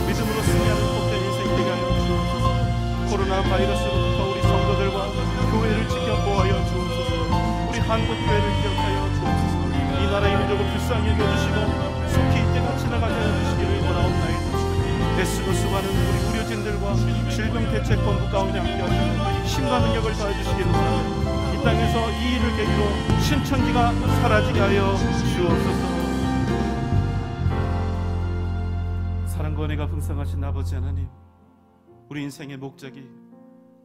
믿음으로 승리하는 복된 인생 되게 하여 주옵소서. 코로나 바이러스로부터 우리 성도들과 교회를 지켜 보호하여 주옵소서. 우리 한국 교회를 기억하여 주옵소서. 이 나라의 민족을 불쌍히 여겨주시고 속히 이때가 지나가게 하여 주시기를 원하옵나이다. 애쓰고 수고하는 우리 의료진들과 질병대책본부 가운데 함께하시고 힘과 능력을 더해주시기를 원합니다. 이 땅에서 이 일을 계기로 신천지가 사라지게 하여 주옵소서. 사랑과 은혜가 풍성하신 아버지 하나님, 우리 인생의 목적이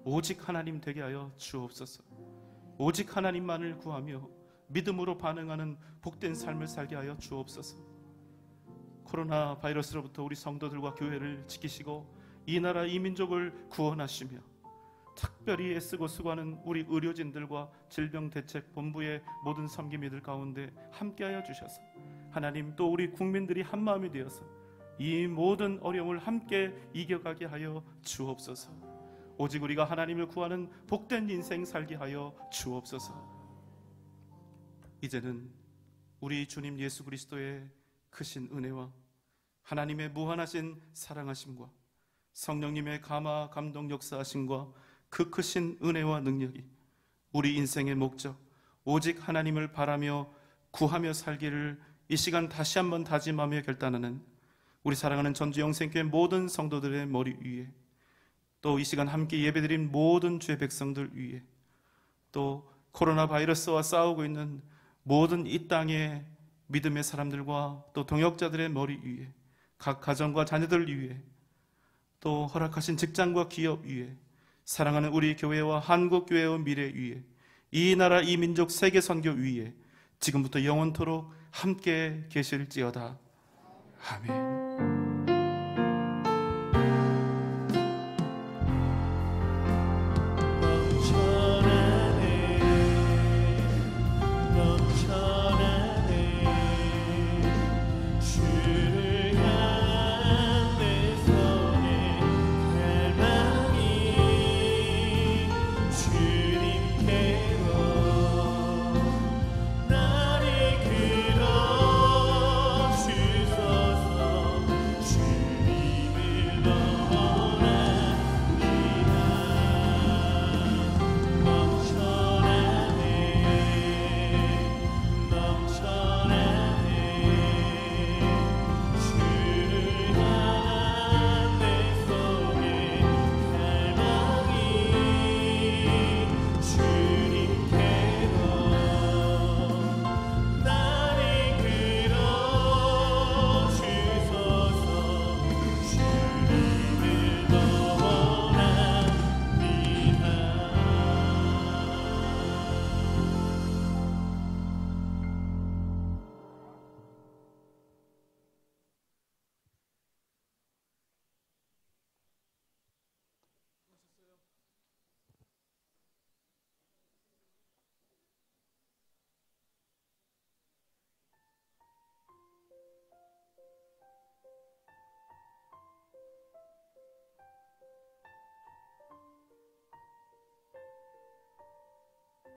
오직 하나님 되게 하여 주옵소서. 오직 하나님만을 구하며 믿음으로 반응하는 복된 삶을 살게 하여 주옵소서. 코로나 바이러스로부터 우리 성도들과 교회를 지키시고 이 나라 이 민족을 구원하시며 특별히 애쓰고 수고하는 우리 의료진들과 질병대책본부의 모든 섬김이들 가운데 함께하여 주셔서 하나님, 또 우리 국민들이 한마음이 되어서 이 모든 어려움을 함께 이겨가게 하여 주옵소서. 오직 우리가 하나님을 구하는 복된 인생 살게 하여 주옵소서. 이제는 우리 주님 예수 그리스도의 크신 은혜와 하나님의 무한하신 사랑하심과 성령님의 감화 감동 역사하심과 그 크신 은혜와 능력이 우리 인생의 목적 오직 하나님을 바라며 구하며 살기를 이 시간 다시 한번 다짐하며 결단하는 우리 사랑하는 전주영생교회 모든 성도들의 머리 위에, 또 이 시간 함께 예배드린 모든 주의 백성들 위에, 또 코로나 바이러스와 싸우고 있는 모든 이 땅의 믿음의 사람들과 또 동역자들의 머리 위에, 각 가정과 자녀들 위에, 또 허락하신 직장과 기업 위에, 사랑하는 우리 교회와 한국교회의 미래 위에, 이 나라 이 민족 세계 선교 위에 지금부터 영원토록 함께 계실지어다. 아멘.